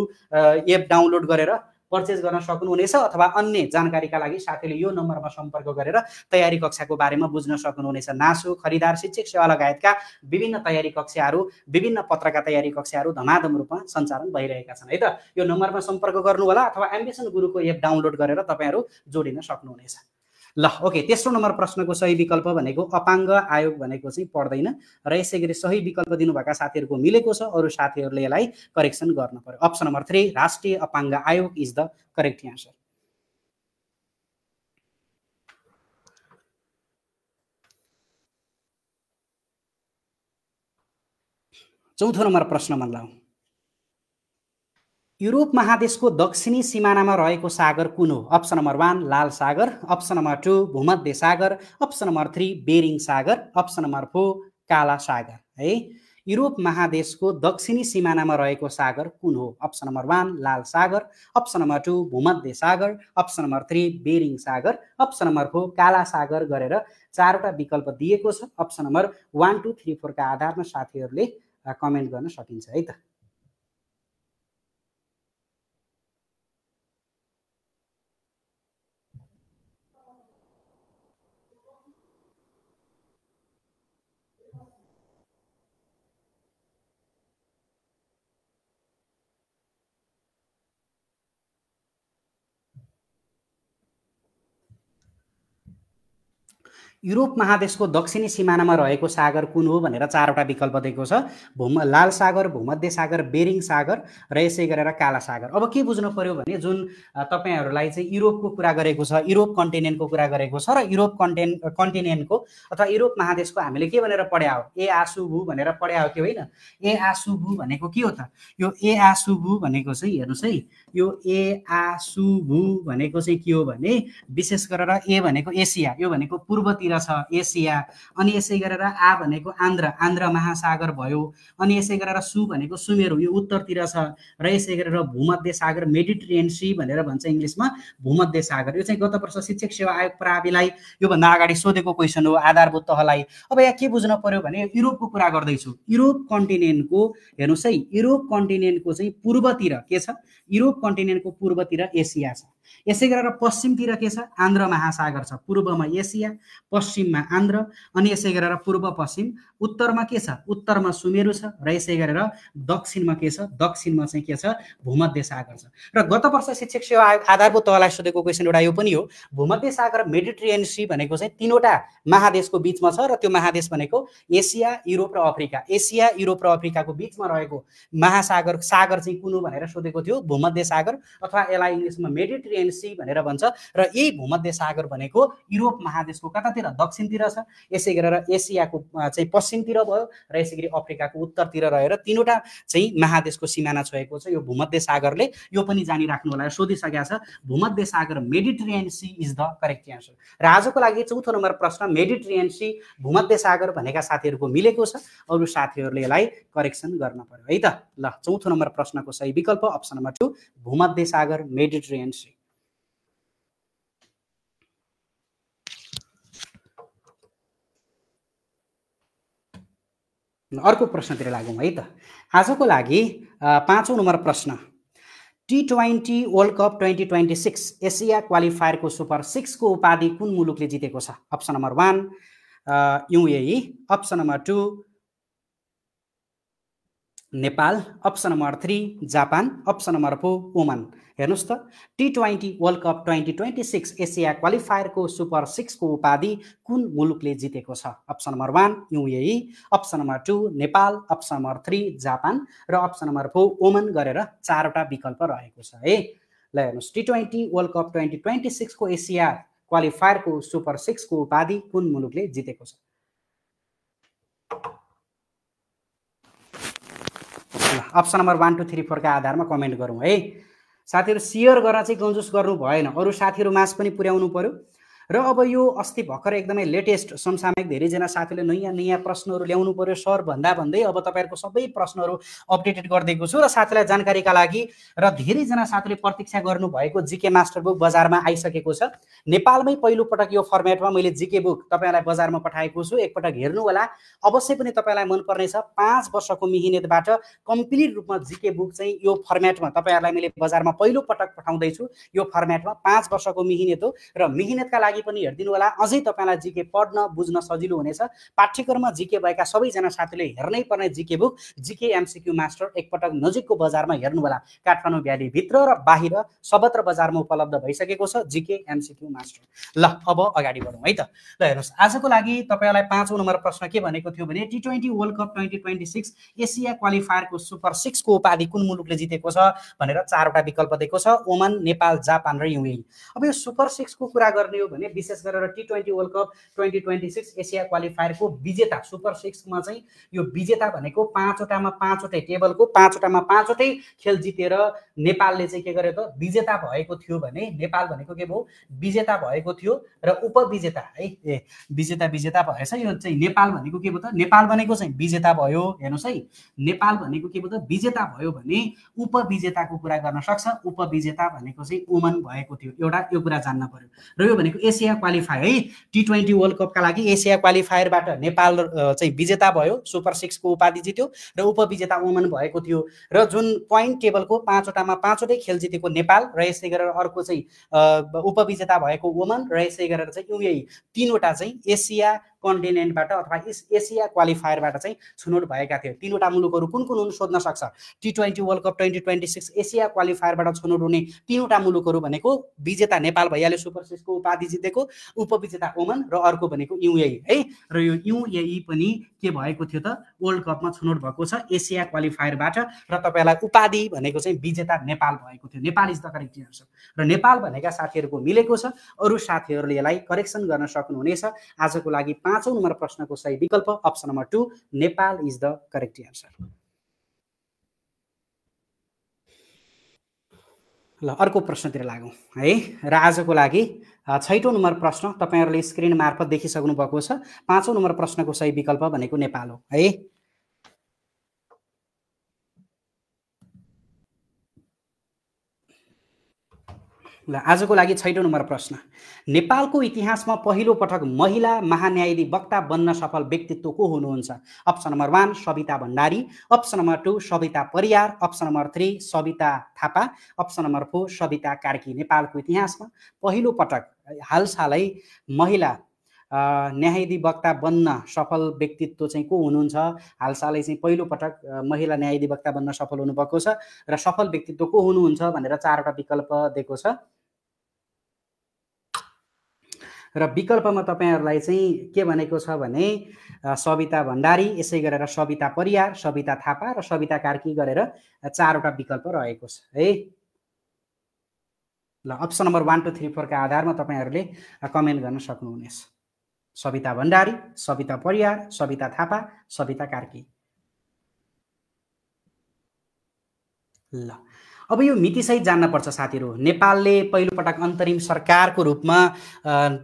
एप डाउनलोड गरेर पर्चेज गर्न सक्नुहुनेछ, अथवा अन्य जानकारीका लागि साथीले यो नम्बरमा सम्पर्क गरेर तयारी कक्षाको बारेमा बुझ्न सक्नुहुनेछ। नासु, खरिदार, शिक्षक सेवा लगायतका विभिन्न तयारी कक्षाहरू, विभिन्न पत्रका तयारी कक्षाहरू धमाधम रूपमा सञ्चालन भइरहेका छन् है त। यो नम्बरमा सम्पर्क गर्नु होला, अथवा एडमिसन गुरुको एप डाउनलोड गरेर तपाईहरु जोडिन सक्नुहुनेछ। ल ओके, तेस्रो नम्बर प्रश्नको सही विकल्प भनेको अपाङ्ग आयोग भनेको चाहिँ पर्दैन। र यसै गरी सही विकल्प दिनुभएका साथीहरूको मिलेको छ, अरू साथीहरूले यसलाई करेक्सन गर्न पर्यो। अप्सन नम्बर 3 राष्ट्रिय अपाङ्ग आयोग इज द करेक्ट आन्सर। चौथो नम्बर प्रश्नमा लाऊ, युरोप महादेशको दक्षिणी सिमानामा रहेको सागर कुन हो? अप्सन नम्बर 1 लाल सागर, अप्सन नम्बर 2 भूमध्य सागर, अप्सन नम्बर 3 बेरिङ सागर, अप्सन नम्बर 4 काला सागर है। युरोप महादेशको दक्षिणी सिमानामा रहेको सागर कुन हो? अप्सन नम्बर 1 लाल सागर, अप्सन नम्बर 2 भूमध्य सागर, अप्सन नम्बर 3 बेरिङ सागर, अप्सन नम्बर 4 काला सागर गरेर 4वटा विकल्प दिएको छ। अप्सन नम्बर 1, 2, 3, 4 का आधारमा साथीहरूले कमेन्ट गर्न सकिन्छ है त। युरोप महादेशको दक्षिणी सिमानामा रहेको सागर कुन हो भनेर 4वटा विकल्प दिएको छ। लाल सागर, भूमध्य सागर, बेरिङ सागर र यसै गरेर काला सागर। अब के बुझ्नु पर्यो भने जुन तपाईहरुलाई चाहिँ युरोपको कुरा गरेको छ, युरोप कन्टिनेन्टको कुरा गरेको छ, र युरोप कन्टिनेन्टको अथवा युरोप महादेशको हामीले के भनेर पढ्या हो? ए आसुभु भनेर पढ्या हो कि होइन? ए आसुभु भनेको के हो त? यो ए आसुभु भनेको चाहिँ हेर्नुस् है, यो ए आसुभु भनेको चाहिँ के हो भने विशेष गरेर ए भनेको एसिया, यो भनेको पूर्वतिर उत्तरतिर छ एसिया, अनि यसै गरेर आ भनेको आन्ध्र महासागर भयो, अनि यसै गरेर सु भनेको सुमेरु यो उत्तरतिर छ, र यसै गरेर भूमध्य सागर मेडिटेरियन सी भनेर भन्छ इङ्ग्लिसमा भूमध्य सागर। यो चाहिँ गत वर्ष शिक्षक सेवा आयोग प्राविलाई योभन्दा अगाडि सोधेको क्वेसन हो आधारभूत तहलाई। अब यहाँ के बुझ्न पर्यो भने युरोपको कुरा गर्दैछु, युरोप कन्टिनेन्टको हेर्नुहोस् है, युरोप कन्टिनेन्टको चाहिँ पूर्वतिर के छ, युरोप कन्टिनेन्टको पूर्वतिर एसिया छ, यसै गरेर पश्चिमतिर के छ आन्ध्र महासागर छ, पूर्वमा एसिया, पश्चिममा आन्ध्र, अनि यसै गरेर पूर्व पश्चिम, उत्तरमा के छ, उत्तरमा सुमेरु छ, र यसै गरेर दक्षिणमा के छ, दक्षिणमा चाहिँ के छ भूमध्य सागर छ। र गत वर्ष शिक्षक सेवा आयोग आधारभूत तहलाई सोधेको क्वेसन एउटा यो पनि हो, भूमध्य सागर मेडिटेरियन सी भनेको चाहिँ तीनवटा महादेशको बीचमा छ, र त्यो महादेश भनेको एसिया, युरोप र अफ्रिका। एसिया, युरोप र अफ्रिकाको बीचमा रहेको महासागर सागर चाहिँ कुन हो भनेर सोधेको थियो, भूमध्य सागर, अथवा यसलाई इङ्ग्लिसमा मेडिटेरियन सी भनेर भन्छ। र यही भूमध्य सागर भनेको युरोप महादेशको कतातिर दक्षिणतिर छ, यसै गरेर एसियाको चाहिँ पश्चिमतिर भयो, र यसै गरी अफ्रिकाको उत्तरतिर रहेर तीनवटा चाहिँ महादेशको सिमाना छोएको छ यो भूमध्य सागरले। यो पनि जानिराख्नु होला, सोधिसकेको छ, भूमध्य सागर Mediterranean Sea is the correct answer. र आजको लागि चौथो नम्बर प्रश्न मेडिटेरियन सी भूमध्य सागर भनेका साथीहरूको मिलेको छ, अरू साथीहरूले यसलाई करेक्सन गर्न पर्यो है त। ल, चौथो नम्बर प्रश्नको सही विकल्प अप्सन नम्बर 2 भूमध्य सागर मेडिटेरियन सी। अर्को प्रश्नतिर लागौँ है त। आजको लागि पाँचौं नम्बर प्रश्न, T20 वर्ल्ड कप 2026 एसिया क्वालिफायरको सुपर 6 को उपाधि कुन मुलुकले जितेको छ? Option number 1 UAE, option number 2 Nepal, option number 3 Japan, option number 4 Oman. हेर्नुहोस् त, T20 वर्ल्ड कप 2026 एसिया क्वालिफायरको सुपर 6 को उपाधि कुन मुलुकले जितेको छ? Option number 1 UAE, option number 2 Nepal, option number 3 Japan, र अप्सन नम्बर 4 ओमान गरेर चारवटा विकल्प रहेको छ है। ल हेर्नुहोस्, T20 वर्ल्ड कप 2026 को एसिया क्वालिफायरको सुपर 6 को उपाधि कुन मुलुकले जितेको छ? अप्सन नम्बर 1 2 3 4 का आधारमा कमेन्ट गरौँ है। साथीहरू सेयर गर्न चाहिँ गन्जुस गर्नु भएन, अरू साथीहरू माझ पनि पुर्याउनु पर्यो। र अब यो अस्ति भर्खर एकदमै लेटेस्ट समसामयिक धेरैजना साथीले नयाँ नयाँ प्रश्नहरू ल्याउनु पर्यो सर भन्दै अब तपाईँहरूको सबै प्रश्नहरू अपडेटेड गरिदिएको छु। र साथीलाई जानकारीका लागि र धेरैजना साथीले प्रतीक्षा गर्नुभएको जिके मास्टर बुक बजारमा आइसकेको छ। नेपालमै पहिलोपटक यो फर्मेटमा मैले जिके बुक तपाईँलाई बजारमा पठाएको छु, एकपटक हेर्नु होला। अवश्य पनि तपाईँलाई मनपर्नेछ। 5 वर्षको मिहिनेतबाट कम्प्लिट रूपमा जिके बुक चाहिँ यो फर्मेटमा तपाईँहरूलाई मैले बजारमा पहिलोपटक पठाउँदैछु। यो फर्मेटमा 5 वर्षको मिहिनेत हो, र मिहिनेतका लागि पनि हेर्दिनु होला। अझै तपाईलाई जिके पढ्न बुझ्न सजिलो हुनेछ। पाठ्यक्रममा जिके भएका सबैजना साथीले हेर्नै पर्ने जिके बुक जिके एमसीक्यू मास्टर एकपटक नजिकको बजारमा हेर्नु होला। काठमाडौँ भ्याली भित्र र बाहिर सबत्र बजारमा उपलब्ध भइसकेको छ जिके एमसीक्यू मास्टर। ल अब अगाडि बढौँ है त। ल हेर्नुहोस्, आजको लागि तपाईँलाई 5औं नम्बर प्रश्न के भनेको थियो भने T20 वर्ल्ड कप 2026 एसिया क्वालिफायरको सुपर 6 को उपाधि कुन मुलुकले जितेको छ भनेर चारवटा विकल्प दिएको छ, ओमान, नेपाल, जापान र UAE। अब यो सुपर 6 को कुरा गर्ने हो भने विशेष गरेर T20 वर्ल्ड कप 2026 एसिया क्वालिफायरको विजेता सुपर 6 मा चाहिँ यो विजेता भनेको 5वटामा 5वटै टेबलको 5वटामा 5वटै खेल जितेर नेपालले चाहिँ के गर्यो त विजेता भएको थियो भने नेपाल भनेको के भयो विजेता भएको थियो र उपविजेता है विजेता भएछ। यो चाहिँ नेपाल भनेको के भयो त नेपाल भनेको चाहिँ विजेता भयो। हेर्नुस् है, नेपाल भनेको के भयो त विजेता भयो भने उपविजेताको कुरा गर्न सक्छ। उपविजेता भनेको चाहिँ ओमान भएको थियो। एउटा यो कुरा जान्न पर्यो। र यो भनेको एसिया क्वालिफायर है, T20 वर्ल्ड कपका लागि एसिया क्वालिफायरबाट नेपाल चाहिँ विजेता भयो, सुपर 6 को उपाधि जित्यो र उपविजेता ओमान भएको थियो। र जुन पोइन्ट टेबलको 5वटामा 5वटै खेल जितेको नेपाल र यसै गरेर अर्को चाहिँ उपविजेता भएको ओमान र यसै गरेर चाहिँ UAE, तीनवटा चाहिँ एसिया कन्टिनेन्टबाट अथवा एसिया क्वालिफायरबाट चाहिँ छुनौट भएका थिए। तीनवटा मुलुकहरू कुन कुन हुन् सोध्न सक्छ। T20 वर्ल्ड कप 2026 एसिया क्वालिफायरबाट छुनौट हुने तीनवटा मुलुकहरू भनेको विजेता नेपाल भइहाल्यो सुपर 6 को उपाधि जितेको, उपविजेता ओमान र अर्को भनेको UAE है। र यो UAE पनि के भएको थियो त वर्ल्ड कपमा छुनौट भएको छ एसिया क्वालिफायरबाट र तपाईलाई उपाधि भनेको चाहिँ विजेता नेपाल भएको थियो। Nepal is the correct answer र नेपाल भनेका साथीहरूको मिलेको छ। अरू साथीहरूले यसलाई करेक्सन गर्न सक्नुहुनेछ। आजको लागि 5औं नम्बर प्रश्नको सही विकल्प option number 2 Nepal is the correct answer. ल अर्को प्रश्नतिर लागौँ है। र आजको लागि 6औं नम्बर प्रश्न तपाईहरुले स्क्रिन मार्फत देखिसक्नु भएको छ। 5औं नम्बर प्रश्नको सही विकल्प भनेको नेपाल हो है। ल आजको लागि 6औं नम्बर प्रश्न, नेपालको इतिहासमा पहिलो पटक महिला महान्यायाधिवक्ता बन्न सफल व्यक्तित्व को हुनुहुन्छ? Option number 1 Savita Bhandari, option number 2 Savita Pariyar, option number 3 Savita Thapa, option number 4 Savita Karki. नेपालको इतिहासमा पहिलो पटक हालसालै महिला न्यायाधिवक्ता बन्न सफल व्यक्तित्व चाहिँ को हुनुहुन्छ? हालसालै चाहिँ पहिलो पटक महिला न्यायाधिवक्ता बन्न सफल हुनुभएको छ र सफल व्यक्तित्व को हुनुहुन्छ भनेर 4वटा विकल्प दिएको छ। र विकल्पमा तपाईहरुलाई चाहिँ के भनेको छ भने सविता भण्डारी, यसै गरेर सविता परियार, सविता थापा र सविता कार्की गरेर 4वटा विकल्प रहेको छ है। ल अप्सन नम्बर 1 2 3 4 का आधारमा तपाईहरुले कमेन्ट गर्न सक्नुहुनेछ। सविता भण्डारी, सविता परियार, सविता थापा, सविता कार्की। ल अब यो मिति सहित जान्न पर्छ साथीहरु। नेपालले पहिलो पटक अन्तरिम सरकारको रूपमा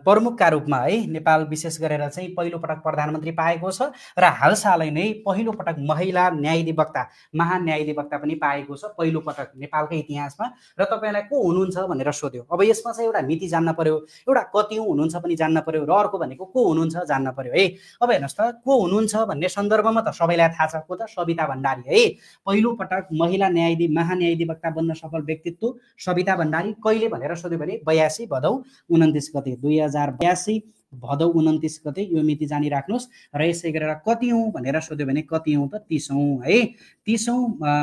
प्रमुखका रूपमा है नेपाल विशेष गरेर चाहिँ पहिलो पटक प्रधानमन्त्री पाएको छ र हालसालै नै पहिलो पटक महिला न्यायाधिवक्ता महान्यायाधिवक्ता पनि पाएको छ पहिलो पटक नेपालकै इतिहासमा। र तपाईलाई को हुनुहुन्छ भनेर सोध्यो। अब यसमा चाहिँ एउटा मिति जान्न पर्यो, एउटा कतिौं हुनुहुन्छ पनि जान्न पर्यो र अर्को भनेको को हुनुहुन्छ जान्न पर्यो है। अब हेर्नुस् त को हुनुहुन्छ भन्ने सन्दर्भमा त सबैलाई थाहा छ को त सविता भण्डारी है। पहिलो पटक महिला महान्यायाधिवक्ता बन्न सफल व्यक्तित्व सविता भण्डारी। कहिले भनेर सोध्यो भने 82 भदौ 29 गते 2082 भदौ 29 गते यो मिति जानी राख्नुस्। र यसै गरेर कतिौं भनेर सोध्यो भने कतिौं त 30औं है। 30औं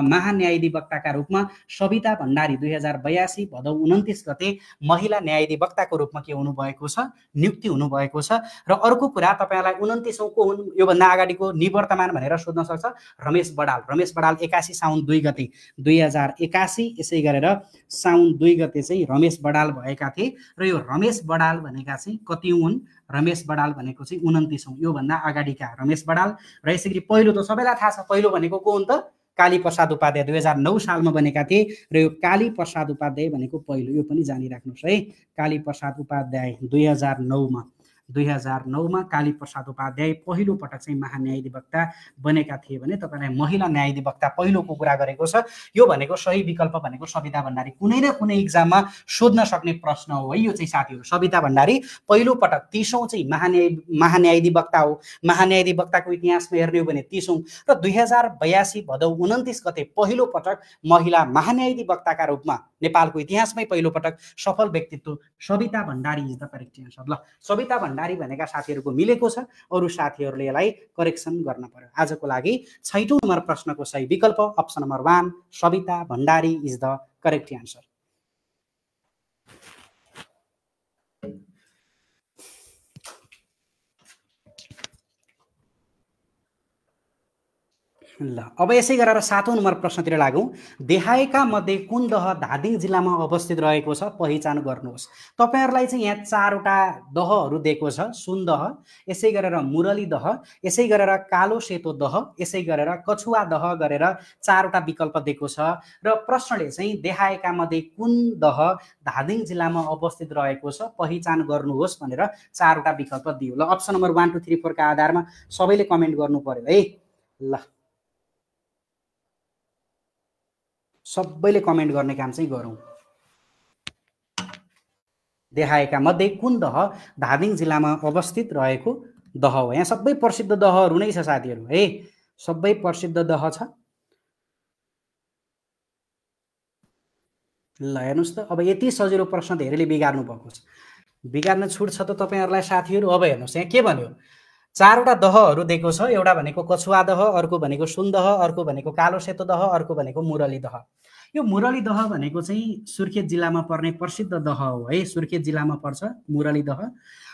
महान्यायाधिवक्ताका रूपमा सविता भण्डारी 2082 भदौ 29 गते महिला न्यायाधिवक्ताको रूपमा के हुनु भएको छ नियुक्ति हुनु भएको छ। र अर्को कुरा तपाईहरुलाई 29औं को हुन् यो भन्दा अगाडिको निवर्तमान भनेर सोध्न सक्छ रमेश बडाल। रमेश बडाल 81 साउन 2 गते 2081 यसै गरेर साउन 2 गते चाहिँ रमेश बडाल भएका थिए। र यो रमेश बडाल भनेका चाहिँ कतिौं हुन्? रमेश बडाल भनेको चाहिँ 29औं यो भन्दा अगाडिका रमेश बडाल। र यसैगरी पहिलो त सबैलाई थाहा छ पहिलो भनेको को हुन् त? काली प्रसाद उपाध्याय 2009 सालमा बनेका थिए। र यो काली प्रसाद उपाध्याय भनेको पहिलो यो पनि जानी राख्नुस् है। काली प्रसाद उपाध्याय 2009 मा काली प्रसाद उपाध्याय पहिलो पटक चाहिँ महान्यायाधिवक्ता बनेका थिए भने तपाईलाई महिला न्यायाधिवक्ता पहिलोको कुरा गरेको छ। यो भनेको सही विकल्प भनेको सविता भण्डारी। कुनै न कुनै एक्जाममा सोध्न सक्ने प्रश्न हो है यो चाहिँ साथीहरु। सविता भण्डारी पहिलो पटक 30औं चाहिँ महान्यायाधिवक्ता हो। महान्यायाधिवक्ताको इतिहासमा हेर्ने हो भने 30औं र 2082 भदौ 29 गते पहिलो पटक महिला महान्यायाधिवक्ताका रूपमा नेपालको इतिहासमै पहिलो पटक सफल व्यक्तित्व Savita Bhandari is the correct answer. ल सविता भण्डारी भनेका साथीहरुको मिलेको छ, अरु साथीहरुले यसलाई करेक्सन गर्न पर्यो। आजको लागि 6औं नम्बर प्रश्नको सही विकल्प option number 1 Savita Bhandari is the correct answer. ल अब यसै गरेर 7औं नम्बर प्रश्नतिर लागौं। देहायका मध्ये कुन दह धादिङ जिल्लामा अवस्थित रहेको छ पहिचान गर्नुहोस्। तपाईहरुलाई चाहिँ यहाँ 4वटा दहहरु दिएको छ। सुन दह, यसै गरेर मुरली दह, यसै गरेर कालो सेतो दह, यसै गरेर कछुवा दह गरेर 4वटा विकल्प दिएको छ। र प्रश्नले चाहिँ देहायका मध्ये कुन दह धादिङ जिल्लामा अवस्थित रहेको छ पहिचान गर्नुहोस् भनेर 4वटा विकल्प दियो। ल अप्सन नम्बर 1 2 3 4 का आधारमा सबैले कमेन्ट गर्नु पर्यो है। ल सबैले कमेन्ट गर्ने काम चाहिँ गरौँ। देहायका मध्ये कुन दह धादिङ जिल्लामा अवस्थित रहेको दह हो। यहाँ सबै प्रसिद्ध दहहरु नै छ साथीहरु है। सबै प्रसिद्ध दह छ। ल हेर्नुस् त अब यति सजिलो प्रश्न धेरैले बिगार्नु भएको छ। बिगार्न छुट छ त तपाईहरुलाई साथीहरु। अब हेर्नुस् यहाँ के भन्यो 4वटा दहहरु दिएको छ। एउटा भनेको कछुवा दह, अर्को भनेको सुन दह, अर्को भनेको कालो सेतो दह, अर्को भनेको मुरली दह। यो मुरली दह भनेको चाहिँ सुर्खेत जिल्लामा पर्ने प्रसिद्ध दह हो है। सुर्खेत जिल्लामा पर्छ मुरली दह।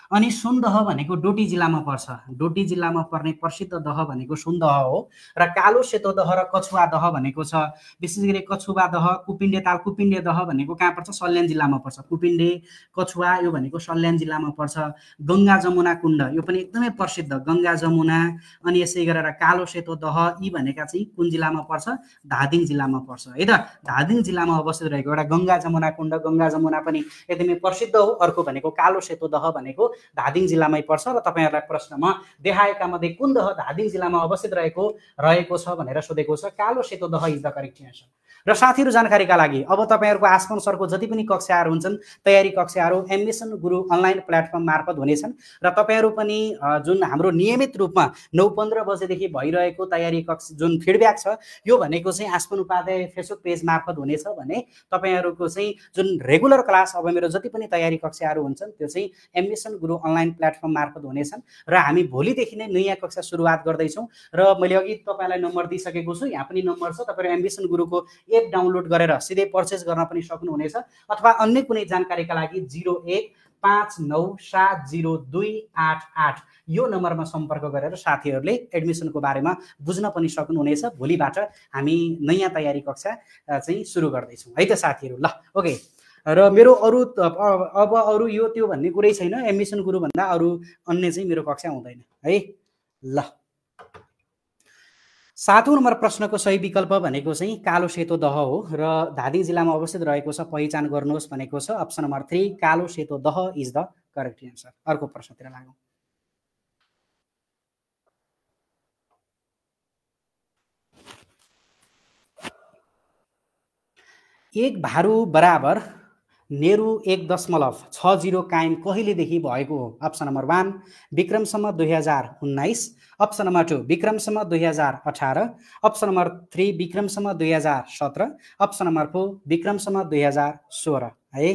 अनि सुन दह भनेको डोटी जिल्लामा पर्छ। डोटी जिल्लामा पर्ने प्रसिद्ध दह भनेको सुन दह हो। र कालो सेतो दह र कछुवा दह भनेको छ विशेष गरी कछुवा दह कुपिण्डे ताल कुपिण्डे दह भनेको कहाँ पर्छ सल्यान जिल्लामा पर्छ। कुपिण्डे कछुवा यो भनेको सल्यान जिल्लामा पर्छ। गंगा जमुना कुण्ड यो पनि एकदमै प्रसिद्ध गंगा जमुना। अनि यसै गरेर कालो सेतो दह यी भनेका चाहिँ कुन जिल्लामा पर्छ धादिङ जिल्लामा पर्छ है त। धादिङ जिल्लामा अवस्थित रहेको एउटा गङ्गा जमुना कुण्ड, गङ्गा जमुना पनि एकदमै प्रसिद्ध हो। अर्को भनेको कालो सेतो दह भनेको धादिङ जिल्लामै पर्छ र तपाईँहरूलाई प्रश्नमा देखाएका मध्ये कुन दह धादिङ जिल्लामा अवस्थित रहेको छ भनेर सोधेको छ। कालो सेतो दह इज द करेक्ट एन्सर। र साथीहरू जानकारीका लागि अब तपाईँहरूको आसमान सरको जति पनि कक्षाहरू हुन्छन् तयारी कक्षाहरू एम्बिसन गुरु अनलाइन प्लेटफर्म मार्फत हुनेछन् र तपाईँहरू पनि जुन हाम्रो नियमित रूपमा 9:15 बजेदेखि भइरहेको तयारी कक्षा जुन फिडब्याक छ यो भनेको चाहिँ आसमान उपाध्याय फेसबुक पेज मार्फत हुनेछ भने तपाईँहरूको चाहिँ जुन रेगुलर क्लास अब मेरो जति पनि तयारी कक्षाहरू हुन्छन् त्यो चाहिँ एम्बिसन गुरु अनलाइन प्लेटफर्म मार्फत हुनेछन् र हामी भोलिदेखि नै नयाँ कक्षा सुरुवात गर्दैछौँ। र मैले अघि तपाईँलाई नम्बर दिइसकेको छु, यहाँ पनि नम्बर छ, तपाईँहरू एम्बिसन गुरुको एप डाउनलोड गरेर सिधै पर्चेस गर्न पनि सक्नुहुनेछ अथवा अन्य कुनै जानकारीका लागि 0159702888 यो नम्बरमा सम्पर्क गरेर साथीहरूले एडमिसनको बारेमा बुझ्न पनि सक्नुहुनेछ। भोलिबाट हामी नयाँ तयारी कक्षा चाहिँ सुरु गर्दैछौँ है त साथीहरू। ल ओके, र मेरो अब अरू यो त्यो भन्ने कुरै छैन, एडमिसन गुरु भन्दा अरू अन्य चाहिँ मेरो कक्षा हुँदैन है। ल 7औं नम्बर प्रश्नको सही विकल्प भनेको चाहिँ कालो सेतो दह हो र धादिङ जिल्लामा अवस्थित रहेको छ, पहिचान गर्नुहोस् भनेको छ। अप्सन नम्बर 3 कालो सेतो दह इज द करेक्ट एन्सर। अर्को प्रश्नतिर लागौँ। एक भारू बराबर नेहरू 1.60 कायम कहिलेदेखि भएको हो? Option number 1 विक्रमसम्म 2019, option number 2 विक्रमसम्म 2018, option number 3 विक्रमसम्म 2017, option number 4 विक्रमसम्म 2016 है।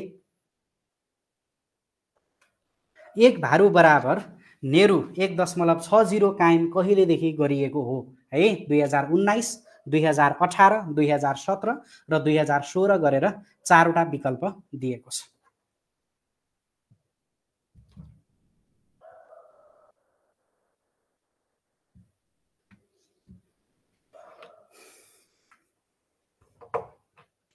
एक भारू बराबर नेहरू 1.60 कायम कहिलेदेखि गरिएको हो है? 2019, 2018, 2017 र 2016 गरेर 4वटा विकल्प दिएको छ।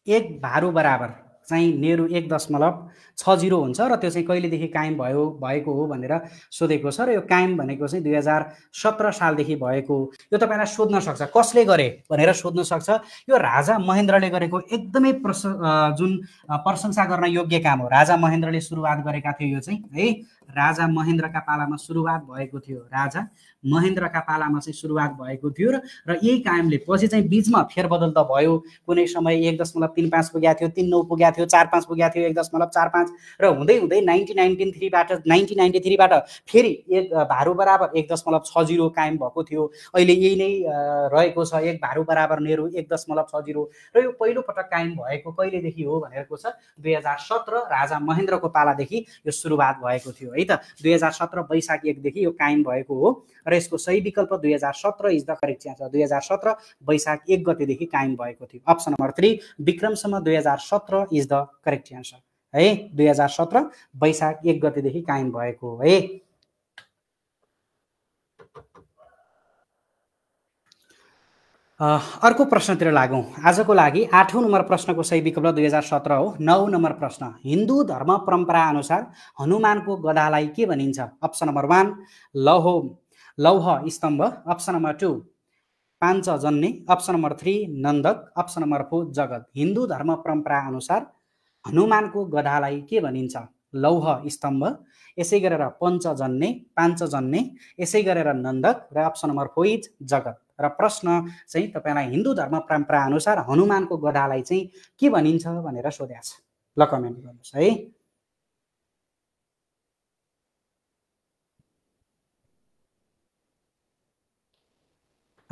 एक भारू बराबर चाहिँ नेहरू 1.60 हुन्छ र त्यो चाहिँ कहिलेदेखि कायम भएको हो भनेर सोधेको छ र यो कायम भनेको चाहिँ 2017 सालदेखि भएको हो। यो तपाईँलाई सोध्न सक्छ कसले गरे भनेर सोध्न सक्छ। यो राजा महेन्द्रले गरेको एकदमै जुन प्रशंसा गर्न योग्य काम हो। राजा महेन्द्रले सुरुवात गरेका थिए यो चाहिँ है, राजा महेन्द्रका पालामा सुरुवात भएको थियो। राजा महेन्द्रका पालामा चाहिँ सुरुवात भएको थियो र यही कायमले पछि चाहिँ बीचमा फेरबदल त भयो। कुनै समय 1.35 पुगेको थियो, 3.9 पुगेको थियो, 4.5 पुगेको थियो, 1.45 र हुँदै हुँदै 1993बाट फेरि एक भारू बराबर 1.60 कायम भएको थियो। अहिले यही नै रहेको छ, एक भारू बराबर नेहरू 1.60 र यो पहिलो पटक कायम भएको कहिलेदेखि हो भनेको छ 2017 राजा महेन्द्रको पालादेखि यो सुरुवात भएको थियो है त। 2017 वैशाख 1 देखि यो कायम भएको हो र यसको सही विकल्प 2017 इज द करेक्ट एन्सर। 2017 वैशाख 1 गतेदेखि कायम भएको थियो। Option number 3 विक्रमसम्म 2017 is the correct answer है। 2017 वैशाख 1 गतेदेखि कायम भएको है। अर्को प्रश्नतिर लागौँ। आजको लागि 8औं नम्बर प्रश्नको सही विकल्प 2017 हो। 9 नम्बर प्रश्न, हिन्दू धर्म परम्परा अनुसार हनुमानको गधालाई के भनिन्छ? अप्सन नम्बर 1 लौह स्तम्भ, option number 2 Panchajanya, option number 3 Nandaka, option number 4 जगत। हिन्दू धर्म परम्परा अनुसार हनुमानको गधालाई के भनिन्छ? लौह स्तम्भ, यसै गरेर पाञ्चजन्य, यसै गरेर नन्दक र अप्सन नम्बर 4 जगत। र प्रश्न चाहिँ तपाईलाई हिन्दू धर्म परम्परा अनुसार हनुमानको गधालाई चाहिँ के भनिन्छ भनेर सोधेको छ। ल कमेन्ट गर्नुहोस् है।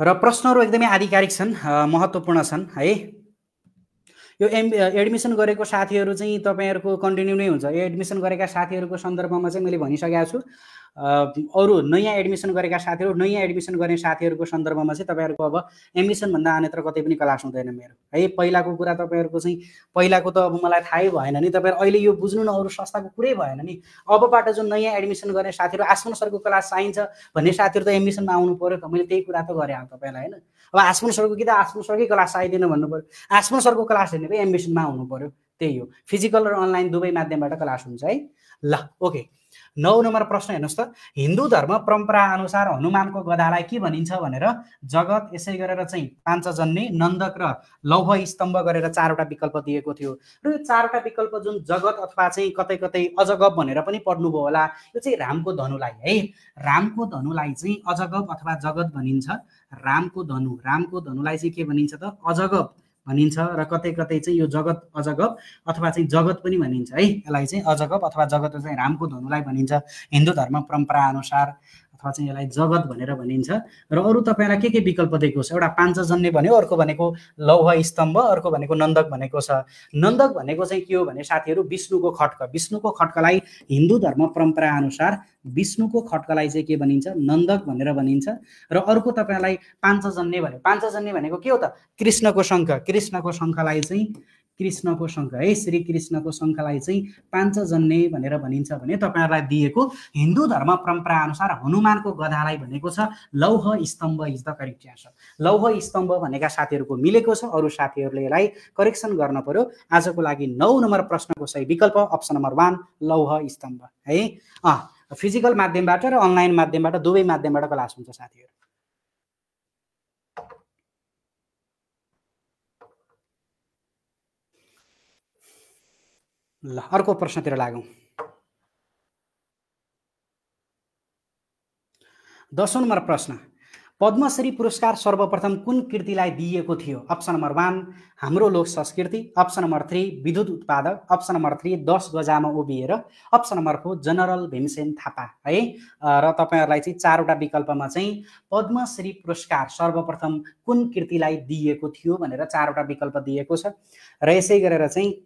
र प्रश्नहरू एकदमै आधिकारिक छन्, महत्त्वपूर्ण छन् है। यो एडमिसन गरेको साथीहरू चाहिँ तपाईँहरूको कन्टिन्यू नै हुन्छ। यो एडमिसन गरेका साथीहरूको सन्दर्भमा चाहिँ मैले भनिसकेको छु। अरू नयाँ एडमिसन गरेका साथीहरू, नयाँ एडमिसन गर्ने साथीहरूको सन्दर्भमा चाहिँ तपाईँहरूको अब एडमिसनभन्दा अन्यत्र कतै पनि क्लास हुँदैन मेरो है। पहिलाको कुरा तपाईँहरूको चाहिँ पहिलाको त अब मलाई थाहै भएन नि। तपाईँहरू अहिले यो बुझ्नु न, अरू संस्थाको कुरै भएन नि। अबबाट जुन नयाँ एडमिसन गर्ने साथीहरू आसमान सरको क्लास चाहिन्छ भन्ने साथीहरू त एडमिसनमा आउनु पर्यो त। मैले त्यही कुरा त गरेँ अब तपाईँलाई होइन। अब आसमान सरको कि त आसमान सरकै क्लास चाहिँदैन भन्नु पर्यो, आसमान सरको क्लास हेर्ने पनि एडमिसनमा आउनु पर्यो। त्यही हो, फिजिकल र अनलाइन दुवै माध्यमबाट क्लास हुन्छ है। ल ओके, 9 नम्बर प्रश्न हेर्नुहोस् त, हिन्दू धर्म परम्परा अनुसार हनुमानको गधालाई के भनिन्छ भनेर जगत, यसै गरेर चाहिँ पाञ्चजन्य, नन्दक र लौह स्तम्भ गरेर 4वटा विकल्प दिएको थियो। र यो 4वटा विकल्प जुन जगत अथवा चाहिँ कतै कतै अजगब भनेर पनि पढ्नुभयो होला, यो चाहिँ रामको धनुलाई है, रामको धनुलाई चाहिँ अजगब अथवा जगत भनिन्छ। रामको धनुलाई चाहिँ के भनिन्छ त, अजगब भनिन्छ। र कतै कतै चाहिँ यो जगत अजगब अथवा चाहिँ जगत पनि भनिन्छ है, यसलाई चाहिँ अजगब अथवा जगत चाहिँ रामको धनुलाई भनिन्छ हिन्दू धर्म परम्परा अनुसार, अथवा चाहिँ यसलाई जगत भनेर भनिन्छ। र अरू तपाईँलाई के विकल्प दिएको छ, एउटा पाञ्चजन्य भन्यो, अर्को भनेको लौह स्तम्भ, अर्को भनेको नन्दक भनेको छ। नन्दक भनेको चाहिँ के हो भने साथीहरू, विष्णुको खड्ग, विष्णुको खड्गलाई हिन्दू धर्म परम्परा अनुसार विष्णुको खड्गलाई चाहिँ के भनिन्छ, नन्दक भनेर भनिन्छ। र अर्को तपाईँलाई पाञ्चजन्य भन्यो, पाञ्चजन्य भनेको के हो त, कृष्णको शङ्ख, कृष्णको शङ्खलाई चाहिँ कृष्णको शङ्ख है, श्री कृष्णको शङ्खलाई चाहिँ पाञ्चजन्य भनेर भनिन्छ भने तपाईँहरूलाई दिएको हिन्दू धर्म परम्परा अनुसार हनुमानको गधालाई भनेको छ लौह स्तम्भ इज द करेक्ट एन्सर। लौह स्तम्भ भनेका साथीहरूको मिलेको छ, अरू साथीहरूले यसलाई करेक्सन गर्न पर्यो। आजको लागि 9 नम्बर प्रश्नको सही विकल्प अप्सन नम्बर 1 लौह स्तम्भ है। फिजिकल माध्यमबाट र अनलाइन माध्यमबाट दुवै माध्यमबाट क्लास हुन्छ साथीहरू। ल अर्को प्रश्नतिर लागौँ। 10औं नम्बर प्रश्न, पद्मश्री पुरस्कार सर्वप्रथम कुन कृतिलाई दिइएको थियो? अप्सन नम्बर 1 हाम्रो लोक संस्कृति, अप्सन नम्बर 3 विद्युत उत्पादक, अप्सन नम्बर 3 10 गजामा उभिएर, option number 4 general Bhimsen Thapa है। र तपाईँहरूलाई चाहिँ 4वटा विकल्पमा चाहिँ पद्मश्री पुरस्कार सर्वप्रथम कुन कृतिलाई दिइएको थियो भनेर 4वटा विकल्प दिएको छ। र यसै गरेर चाहिँ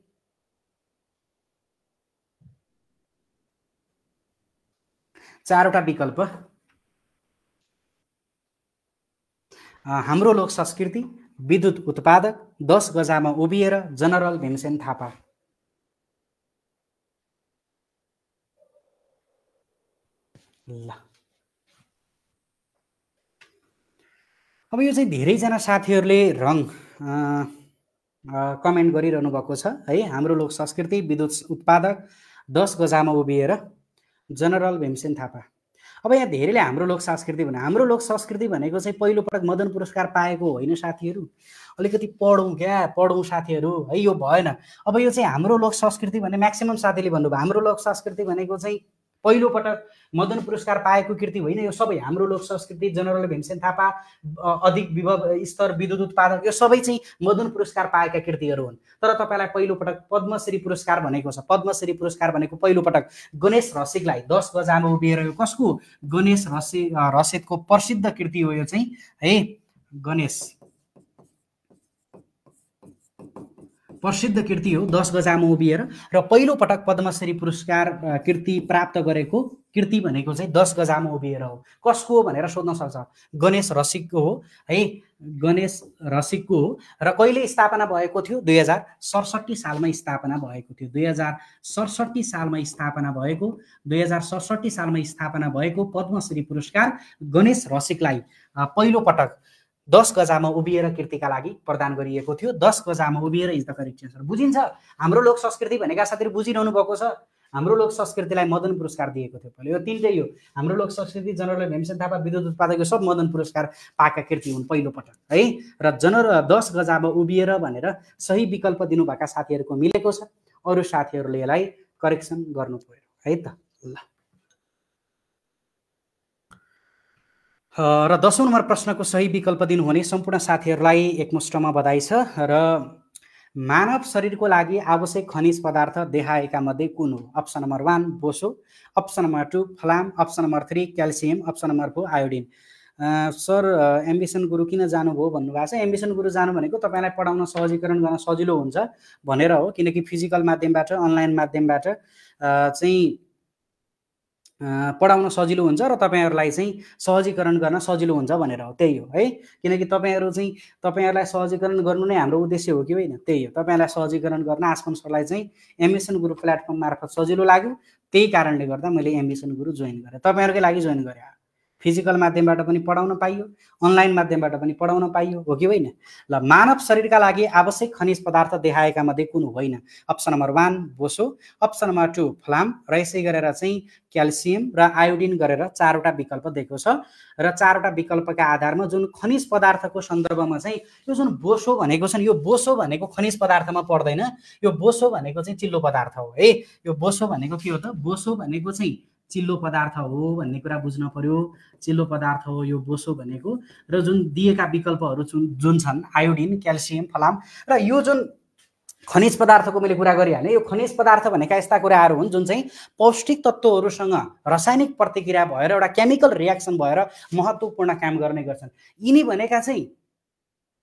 चारवटा विकल्प हाम्रो लोक संस्कृति, विद्युत उत्पादक, 10 गजामा उभिएर, जनरल भीमसेन थापा। ल अब यो चाहिँ धेरैजना साथीहरूले कमेन्ट गरिरहनु भएको छ है, हाम्रो लोक संस्कृति, विद्युत उत्पादक, 10 गजामा उभिएर, जनरल भीमसेन थापा। अब यहाँ धेरैले हाम्रो लोक संस्कृति भने, हाम्रो लोक संस्कृति भनेको चाहिँ पहिलोपटक मदन पुरस्कार पाएको होइन साथीहरू, अलिकति पढौँ साथीहरू है, यो भएन। अब यो चाहिँ हाम्रो लोक संस्कृति भने म्याक्सिमम साथीले भन्नुभयो हाम्रो लोक संस्कृति भनेको चाहिँ पहिलोपटक मदन पुरस्कार पाएको कृति होइन, यो सबै हाम्रो लोक संस्कृति, जनरल भीमसेन थापा, अधिक विभव स्तर, विद्युत उत्पादक, यो सबै चाहिँ मदन पुरस्कार पाएका कृतिहरू हुन्। तर तपाईँलाई पहिलोपटक पद्मश्री पुरस्कार भनेको छ। पद्मश्री पुरस्कार भनेको पहिलोपटक गणेश रसिकलाई 10 गजामा उभिएर, यो कसको, गणेश रसिकको प्रसिद्ध कृति हो यो चाहिँ है, गणेश प्रसिद्ध कृति हो 10 गजामा उभिएर। र पहिलोपटक पद्मश्री पुरस्कार कृति प्राप्त गरेको कृति भनेको चाहिँ 10 गजामा उभिएर हो। कसको हो भनेर सोध्न सक्छ, गणेश रसिकको हो है, गणेश रसिकको हो। र कहिले स्थापना भएको थियो? 2067 सालमा स्थापना भएको थियो। 2067 सालमा स्थापना भएको, 2067 सालमा स्थापना भएको पद्मश्री पुरस्कार गणेश रसिकलाई पहिलोपटक 10 गजामा उभिएर कृतिका लागि प्रदान गरिएको थियो। 10 गजामा उभिएर इज द करेक्ट एन्सर। बुझिन्छ? हाम्रो लोक संस्कृति भनेका साथीहरू बुझिरहनु भएको छ। हाम्रो लोक संस्कृतिलाई मदन पुरस्कार दिएको थियो पहिले, यो तीनटै हो, हाम्रो लोक संस्कृति, जनरल भीमसेन थापा, विद्युत उत्पादक, यो सब मदन पुरस्कार पाएका कृति हुन् पहिलोपटक है। र 10 गजामा उभिएर भनेर सही विकल्प दिनुभएका साथीहरूको मिलेको छ, अरू साथीहरूले यसलाई करेक्सन गर्नु पर्यो है त। ल र 10औं नम्बर प्रश्नको सही विकल्प दिनुहुने सम्पूर्ण साथीहरूलाई एकमुष्टमा बधाई छ। र मानव शरीरको लागि आवश्यक खनिज पदार्थ देखाएका मध्ये कुन हो? अप्सन नम्बर 1 बोसो, अप्सन नम्बर 2 फलाम, option number 3 calcium, option number 4 iodine. Sir ambition गुरु किन जानुभयो भन्नुभएको छ। एम्बिसन गुरु जानु भनेको तपाईँलाई पढाउन सहजीकरण गर्न सजिलो हुन्छ भनेर हो, किनकि फिजिकल माध्यमबाट, अनलाइन माध्यमबाट चाहिँ पढाउन सजिलो हुन्छ र तपाईँहरूलाई चाहिँ सहजीकरण गर्न सजिलो हुन्छ भनेर हो, त्यही हो है। किनकि तपाईँहरूलाई सहजीकरण गर्नु नै हाम्रो उद्देश्य हो कि होइन, त्यही हो। तपाईँलाई सहजीकरण गर्न आसमन सरलाई चाहिँ एम्बिसन गुरु प्लेटफर्म मार्फत सजिलो लाग्यो, त्यही कारणले गर्दा मैले एम्बिसन गुरु जोइन गरेँ, तपाईँहरूकै लागि जोइन गरेँ फिजिकल माध्यमबाट पनि पढाउन पाइयो, अनलाइन माध्यमबाट पनि पढाउन पाइयो, हो कि होइन? ल, मानव शरीरका लागि आवश्यक खनिज पदार्थ देखाएका मध्ये कुन होइन? अप्सन नम्बर 1 बोसो, अप्सन नम्बर 2 फ्लाम र यसै गरेर चाहिँ क्याल्सियम र आयोडिन गरेर 4वटा विकल्प दिएको छ र 4वटा विकल्पका आधारमा जुन खनिज पदार्थको सन्दर्भमा चाहिँ यो जुन बोसो भनेको छ नि, यो बोसो भनेको खनिज पदार्थमा पर्दैन, यो बोसो भनेको चाहिँ चिल्लो पदार्थ हो है। यो बोसो भनेको के हो त? बोसो भनेको चाहिँ चिल्लो पदार्थ हो भन्ने कुरा बुझ्न पर्यो। चिल्लो पदार्थ हो यो बोसो भनेको। र जुन दिएका विकल्पहरू जुन छन् आयोडिन, क्याल्सियम, फ्लाम र यो जुन खनिज पदार्थको मैले कुरा गरिहालेँ, यो खनिज पदार्थ भनेका यस्ता कुराहरू हुन् जुन चाहिँ पौष्टिक तत्त्वहरूसँग रासायनिक प्रतिक्रिया भएर एउटा केमिकल रियाक्सन भएर महत्त्वपूर्ण काम गर्ने गर्छन्। यिनी भनेका चाहिँ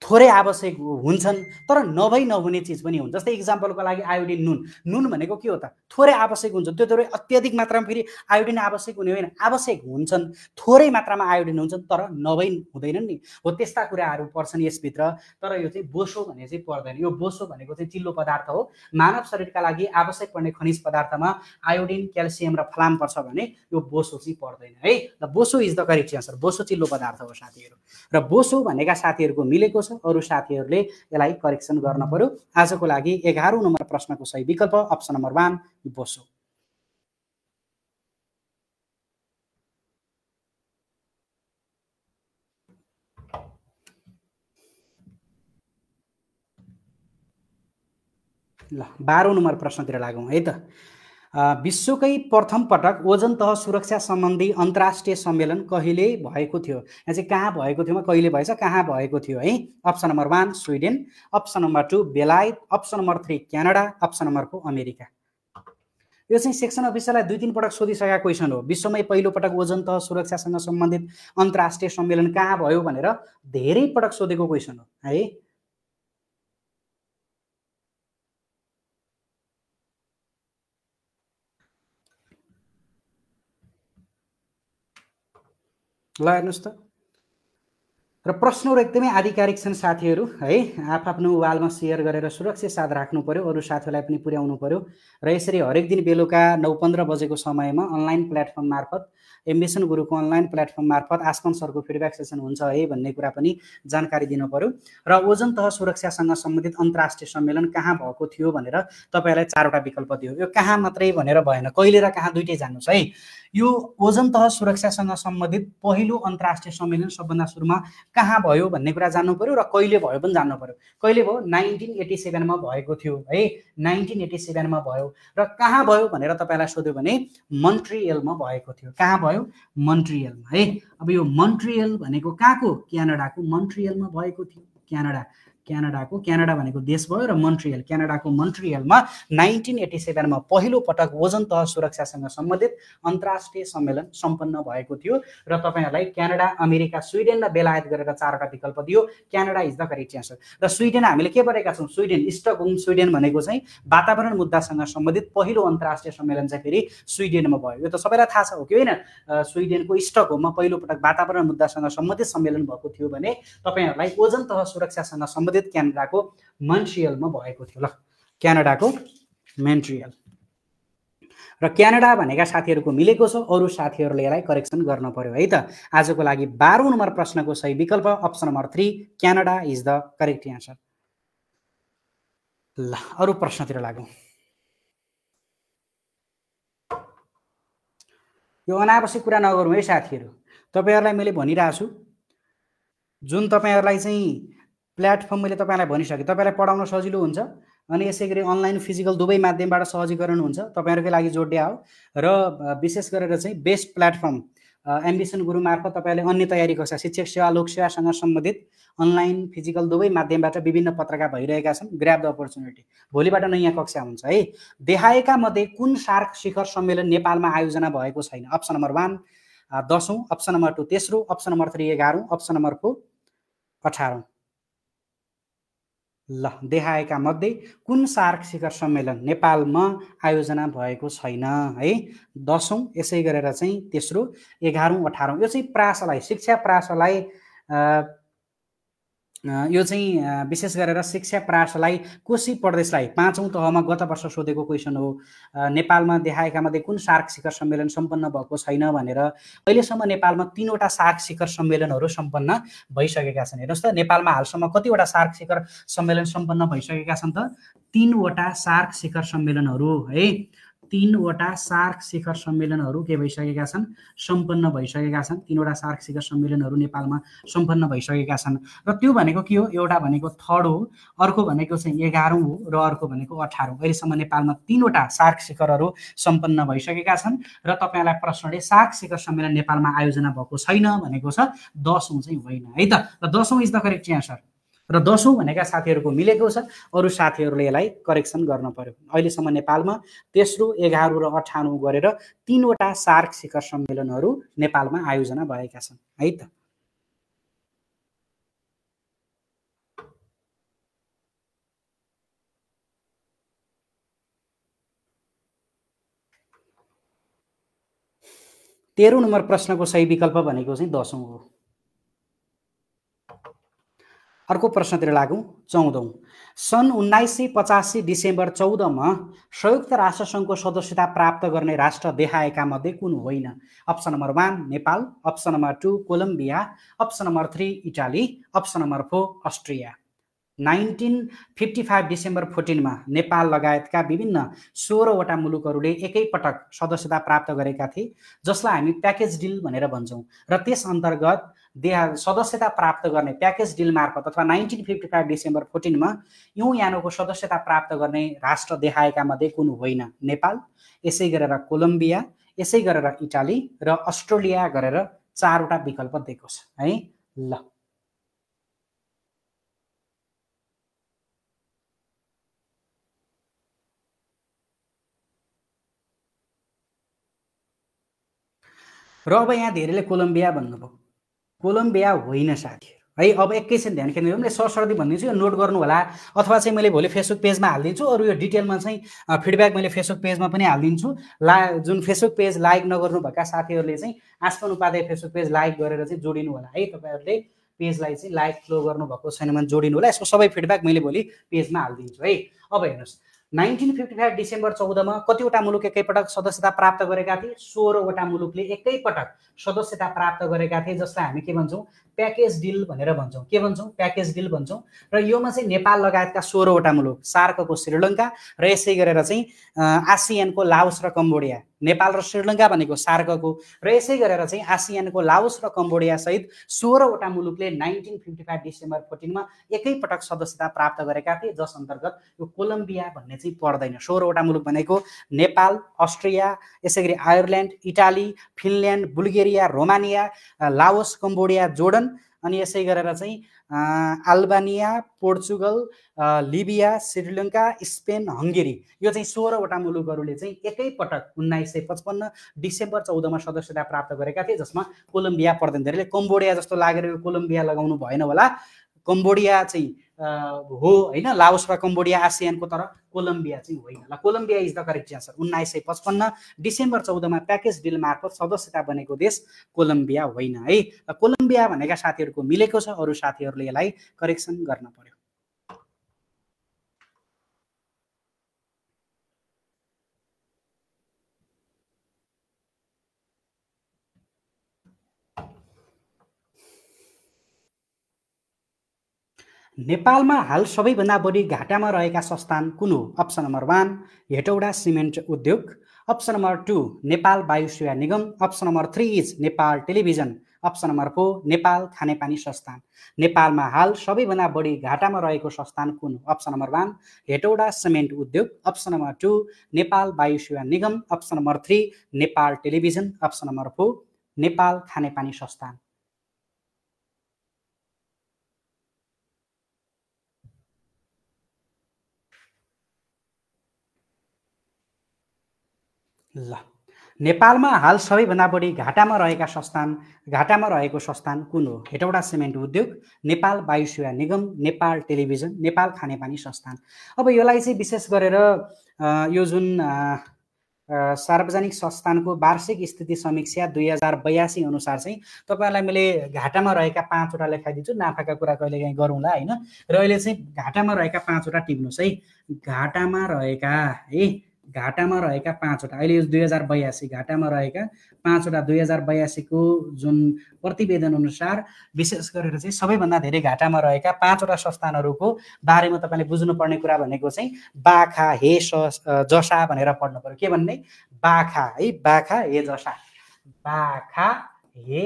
थोरै आवश्यक हुन्छन् तर नभई नहुने चिज पनि हुन्छ। जस्तै इक्जाम्पलको लागि आयोडिन, नुन भनेको के हो त? थोरै आवश्यक हुन्छ। त्यो थोरै अत्याधिक मात्रामा फेरि आयोडिन आवश्यक हुने होइन, आवश्यक हुन्छन्, थोरै मात्रामा आयोडिन हुन्छन् तर नभई हुँदैनन् नि, हो त्यस्ता कुराहरू पर्छन् यसभित्र। तर यो चाहिँ बोसो भने चाहिँ पर्दैन। यो बोसो भनेको चाहिँ चिल्लो पदार्थ हो। मानव शरीरका लागि आवश्यक पर्ने खनिज पदार्थमा आयोडिन, क्याल्सियम र फ्लाम पर्छ भने यो बोसो चाहिँ पर्दैन है। ल, बोसो इज द करेक्ट एन्सर। बोसो चिल्लो पदार्थ हो साथीहरू। र बोसो भनेका साथीहरूको मिलेको छ, अरू साथीहरूले यसलाई करेक्सन गर्न पर्यो। आजको लागि 11औं नम्बर प्रश्नको सही विकल्प अप्सन नम्बर 1 बोसो। ल, 12औं नम्बर प्रश्नतिर लागौँ है त। विश्वकै प्रथम पटक ओजन तह सुरक्षा सम्बन्धी अन्तर्राष्ट्रिय सम्मेलन कहिले भएको थियो? यहाँ चाहिँ कहाँ भएको थियो, कहिले भएछ, कहाँ भएको थियो है? Option number 1 Sweden, option number 2 बेलायत, option number 3 Canada, option number 4 America. यो चाहिँ सेक्सन अफिसरलाई 2-3 पटक सोधिसकेको क्वेसन हो। विश्वमै पहिलो पटक ओजन तह सुरक्षासँग सम्बन्धित अन्तर्राष्ट्रिय सम्मेलन कहाँ भयो भनेर धेरै पटक सोधेको क्वेसन हो है। ल, हेर्नुहोस् त, र प्रश्नहरू एकदमै आधिकारिक छन् साथीहरू है। आफ्नो वालमा सेयर गरेर सुरक्षित साथ राख्नु पर्यो, अरू साथीहरूलाई पनि पुर्याउनु पर्यो। र यसरी हरेक दिन बेलुका 9:15 बजेको समयमा अनलाइन प्लेटफर्म मार्फत, एम्बिसन गुरुको अनलाइन प्लेटफर्म मार्फत आस्कन सरको फिडब्याक सेसन हुन्छ है भन्ने कुरा पनि जानकारी दिनु पर्यो। र ओजन तह सुरक्षासँग सम्बन्धित अन्तर्राष्ट्रिय सम्मेलन कहाँ भएको थियो भनेर तपाईँलाई 4वटा विकल्प दियो। यो कहाँ मात्रै भनेर भएन, कहिले र कहाँ दुइटै जान्नुहोस् है। यो ओजन तह सुरक्षासँग सम्बन्धित पहिलो अन्तर्राष्ट्रिय सम्मेलन सबभन्दा सुरुमा कहाँ भयो भन्ने कुरा जान्नु पर्यो र कहिले भयो पनि जान्नु पर्यो। कहिले भयो? 1987 मा भएको थियो है। 1987 मा भयो। र कहाँ भयो भनेर तपाईँलाई सोध्यो भने मन्ट्रियलमा भएको थियो। कहाँ भयो? मन्ट्रियलमा है। अब यो मन्ट्रियल भनेको कहाँको? क्यानाडाको मन्ट्रियलमा भएको थियो। क्यानाडा भनेको देश भयो र मन्ट्रियल, क्यानाडाको मन्ट्रियलमा 1987 मा पहिलो पटक ओजन तह सुरक्षासँग सम्बन्धित अन्तर्राष्ट्रिय सम्मेलन सम्पन्न भएको थियो। र तपाईँहरूलाई क्यानाडा, अमेरिका, स्विडेन र बेलायत गरेर 4वटा विकल्प दियो। Canada is the correct answer. र स्विडेन हामीले के पढेका छौँ? स्विडेन, स्टकहोम स्विडेन भनेको चाहिँ वातावरण मुद्दासँग सम्बन्धित पहिलो अन्तर्राष्ट्रिय सम्मेलन चाहिँ फेरि स्विडेनमा भयो। यो त सबैलाई थाहा छ हो कि होइन? स्विडेनको स्टकहोममा पहिलो पटक वातावरण मुद्दासँग सम्बन्धित सम्मेलन भएको थियो भने तपाईँहरूलाई ओजन तह सुरक्षासँग सम्बन्धित क्यानाडाको मन्ट्रियलमा भएको थियो। ल, क्यानाडाको मन्ट्रियल। र क्यानाडा भनेका साथीहरूको मिलेको छ, अरू साथीहरूले यसलाई करेक्सन गर्न पर्यो है त। आजको लागि 12औं नम्बर प्रश्नको सही विकल्प option number 3 Canada is the correct answer. ल, अरू प्रश्नतिर लागौँ। यो अनावश्यक कुरा नगरौँ है साथीहरू। तपाईँहरूलाई मैले भनिरहेको छु, जुन तपाईँहरूलाई चाहिँ प्लेटफर्म मैले तपाईँलाई भनिसकेँ, तपाईँलाई पढाउन सजिलो हुन्छ अनि यसै गरी अनलाइन फिजिकल दुवै माध्यमबाट सहजीकरण हुन्छ, तपाईँहरूकै लागि जोडिया हो। र विशेष गरेर चाहिँ बेस्ट प्लेटफर्म एम्बिसन गुरु मार्फत तपाईँले अन्य तयारी कक्षा, शिक्षक सेवा, लोक सेवासँग सम्बन्धित अनलाइन फिजिकल दुवै माध्यमबाट विभिन्न पत्रका भइरहेका छन्। Grab the opportunity. भोलिबाट नयाँ कक्षा हुन्छ है। देखाएका मध्ये कुन सार्क शिखर सम्मेलन नेपालमा आयोजना भएको छैन? अप्सन नम्बर 1 10औं, अप्सन नम्बर 2 तेस्रो, अप्सन नम्बर 3 11औं, अप्सन नम्बर 4 18औं। ल, देखाएका मध्ये कुन सार्क शिखर सम्मेलन नेपालमा आयोजना भएको छैन है? 10औं, यसै गरेर चाहिँ तेस्रो, 11औं, 18औं। यो चाहिँ प्रासलाई, शिक्षा प्रासलाई यो चाहिँ विशेष गरेर शिक्षा प्रासलाई कोशी प्रदेशलाई 5औं तहमा गत वर्ष सोधेको क्वेसन हो। नेपालमा देखाएका मध्ये कुन सार्क शिखर सम्मेलन सम्पन्न भएको छैन भनेर। अहिलेसम्म नेपालमा 3वटा सार्क शिखर सम्मेलनहरू सम्पन्न भइसकेका छन्। हेर्नुहोस् त, नेपालमा हालसम्म कतिवटा सार्क शिखर सम्मेलन सम्पन्न भइसकेका छन् त? 3वटा सार्क शिखर सम्मेलनहरू है। 3वटा सार्क शिखर सम्मेलनहरू के भइसकेका छन्? सम्पन्न भइसकेका छन्। 3वटा सार्क शिखर सम्मेलनहरू नेपालमा सम्पन्न भइसकेका छन्। र त्यो भनेको के हो? एउटा भनेको 3rd हो, अर्को भनेको चाहिँ 11औं हो, र अर्को भनेको 18औं। अहिलेसम्म नेपालमा 3वटा सार्क शिखरहरू सम्पन्न भइसकेका छन्। र तपाईँलाई प्रश्नले सार्क शिखर सम्मेलन नेपालमा आयोजना भएको छैन भनेको छ, 10औं चाहिँ होइन है त। र 10औं इज द करेक्ट एन्सर। र 10औं भनेका साथीहरूको मिलेको छ, अरू साथीहरूले यसलाई करेक्सन गर्न पर्यो। अहिलेसम्म नेपालमा 3रो, 11औं र 18औं गरेर 3वटा सार्क शिखर सम्मेलनहरू नेपालमा आयोजना भएका छन् है त। तेह्रौं नम्बर प्रश्नको सही विकल्प भनेको चाहिँ 10औं हो। अर्को प्रश्नतिर लागौँ। 14औं, सन् 1985 डिसेम्बर 14मा संयुक्त राष्ट्रसङ्घको सदस्यता प्राप्त गर्ने राष्ट्र देखाएका मध्ये कुन होइन? Option number 1 Nepal, option number 2 Colombia, option number 3 Italy, option number 4 Austria. 1955 December 14मा नेपाल लगायतका विभिन्न 16वटा मुलुकहरूले एकैपटक सदस्यता प्राप्त गरेका थिए, जसलाई हामी प्याकेज डिल भनेर भन्छौँ। र त्यस अन्तर्गत सदस्यता प्राप्त गर्ने प्याकेज डिल मार्फत अथवा 1955 डिसेम्बर 14मा यानोको सदस्यता प्राप्त गर्ने राष्ट्र देखाएका मध्ये कुन होइन? नेपाल, यसै गरेर कोलम्बिया, यसै गरेर इटाली र अस्ट्रेलिया गरेर 4वटा विकल्प दिएको छ है। ल, र अब यहाँ धेरैले कोलम्बिया भन्नुभयो। कोलम्बिया होइन साथीहरू है। अब एकैछिन ध्यान केन्द्रित गरौँ। सरसर्ती भनिदिन्छु, यो नोट गर्नु होला, अथवा चाहिँ मैले भोलि फेसबुक पेजमा हालिदिन्छु। अरू यो डिटेलमा चाहिँ फिडब्याक मैले फेसबुक पेजमा पनि हालिदिन्छु। जुन फेसबुक पेज लाइक नगर्नुभएका साथीहरूले चाहिँ आस्पन उपाध्याय फेसबुक पेज लाइक गरेर चाहिँ जोडिनु होला है। तपाईँहरूले पेजलाई चाहिँ लाइक फ्लो गर्नुभएको छैन भने जोडिनु होला। यसको सबै फिडब्याक मैले भोलि पेजमा हालिदिन्छु है। अब हेर्नुहोस्, 1955 डिसेम्बर 14मा कतिवटा मुलुक एकैपटक सदस्यता प्राप्त गरेका थिए? 16वटा मुलुकले एकैपटक सदस्यता प्राप्त गरेका थिए, जसलाई हामी के भन्छौँ? प्याकेज डिल भनेर भन्छौँ। के भन्छौँ? प्याकेज डिल भन्छौँ। र योमा चाहिँ नेपाल लगायतका 16वटा मुलुक, सार्कको श्रीलङ्का र यसै गरेर चाहिँ आसियानको लाओस र कम्बोडिया। नेपाल र श्रीलङ्का भनेको सार्कको, र यसै गरेर चाहिँ आसियानको लाओस र कम्बोडिया सहित 16वटा मुलुकले 1955 डिसेम्बर 14मा एकैपटक सदस्यता प्राप्त गरेका थिए, जस अन्तर्गत यो कोलम्बिया भन्ने चाहिँ पर्दैन। 16वटा मुलुक भनेको नेपाल, अस्ट्रिया, यसै गरी Ireland, Italy, Finland, Bulgaria, Romania, Laos, Cambodia, Jordan, अनि यसै गरेर चाहिँ अल्बानिया, पोर्चुगल, लिबिया, श्रीलङ्का, स्पेन, हङ्गेरी। यो चाहिँ 16वटा मुलुकहरूले चाहिँ एकैपटक 1955 डिसेम्बर 14मा सदस्यता प्राप्त गरेका थिए, जसमा कोलम्बिया पर्दैन। धेरैले कम्बोडिया जस्तो लागेर यो कोलम्बिया लगाउनु भएन होला। कम्बोडिया चाहिँ हो होइन, लाओस र कम्बोडिया आसियानको, तर कोलम्बिया चाहिँ होइन। ल, Colombia is the correct answer. 1955 December 14मा प्याकेज डिल मार्फत सदस्यता बनेको देश कोलम्बिया होइन है। कोलम्बिया भनेका साथीहरूको मिलेको छ, अरू साथीहरूले यसलाई करेक्सन गर्न पर्यो। नेपालमा हाल सबैभन्दा बढी घाटामा रहेका संस्थान कुन हो? अप्सन नम्बर 1 हेटौडा सिमेन्ट उद्योग, अप्सन नम्बर 2 नेपाल वायु सेवा निगम, option number 3 is Nepal television, option number 4 Nepal खानेपानी संस्थान। नेपालमा हाल सबैभन्दा बढी घाटामा रहेको संस्थान कुन हो? अप्सन नम्बर 1 हेटौडा सिमेन्ट उद्योग, अप्सन नम्बर 2 नेपाल वायु सेवा निगम, option number 3 Nepal television, option number 4 Nepal खानेपानी संस्थान। ल, नेपालमा हाल सबैभन्दा बढी घाटामा रहेको संस्थान कुन हो? हेटौडा सिमेन्ट उद्योग, नेपाल वायु सेवा निगम, नेपाल टेलिभिजन, नेपाल खानेपानी संस्थान। अब यसलाई चाहिँ विशेष गरेर यो जुन सार्वजनिक संस्थानको वार्षिक स्थिति समीक्षा 2082 अनुसार चाहिँ तपाईँहरूलाई मैले घाटामा रहेका 5वटा लेखाइदिन्छु, नाफाका कुरा कहिलेकाहीँ गरौँला होइन। र अहिले चाहिँ घाटामा रहेका 5वटा टिप्नुहोस् है। घाटामा रहेका 5वटा अहिले यो 2082 घाटामा रहेका 5वटा 2082 को जुन प्रतिवेदन अनुसार विशेष गरेर चाहिँ सबैभन्दा धेरै घाटामा रहेका 5वटा संस्थानहरूको बारेमा तपाईँले बुझ्नुपर्ने कुरा भनेको चाहिँ बाखा हे जसा भनेर पढ्नु पर्यो। के भन्ने? बाखा है, बाखा हे जसा, बाखा हे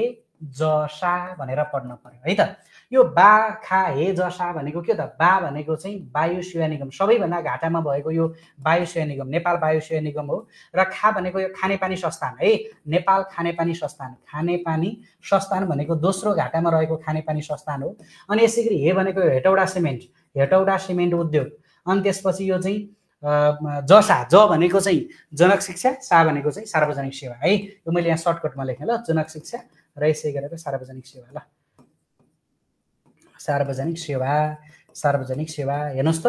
जसा भनेर पढ्नु पर्यो है त। यो बाखा हे जसा भनेको के त? बा भनेको चाहिँ वायु सेवा निगम, सबैभन्दा घाटामा भएको यो वायु सेवा निगम, नेपाल वायु सेवा निगम हो। र खा भनेको यो खानेपानी संस्थान है, नेपाल खानेपानी संस्थान, खानेपानी संस्थान भनेको दोस्रो घाटामा रहेको खानेपानी संस्थान हो। अनि यसै गरी हे भनेको हेटौडा सिमेन्ट उद्योग। अनि त्यसपछि यो चाहिँ जसा, ज भनेको चाहिँ जनक शिक्षा, सा भनेको चाहिँ सार्वजनिक सेवा है। यो मैले यहाँ सर्टकटमा लेखेँ ल, जनक शिक्षा र यसै गरेर सार्वजनिक सेवा। ल सार्वजनिक सेवा हेर्नुहोस् त,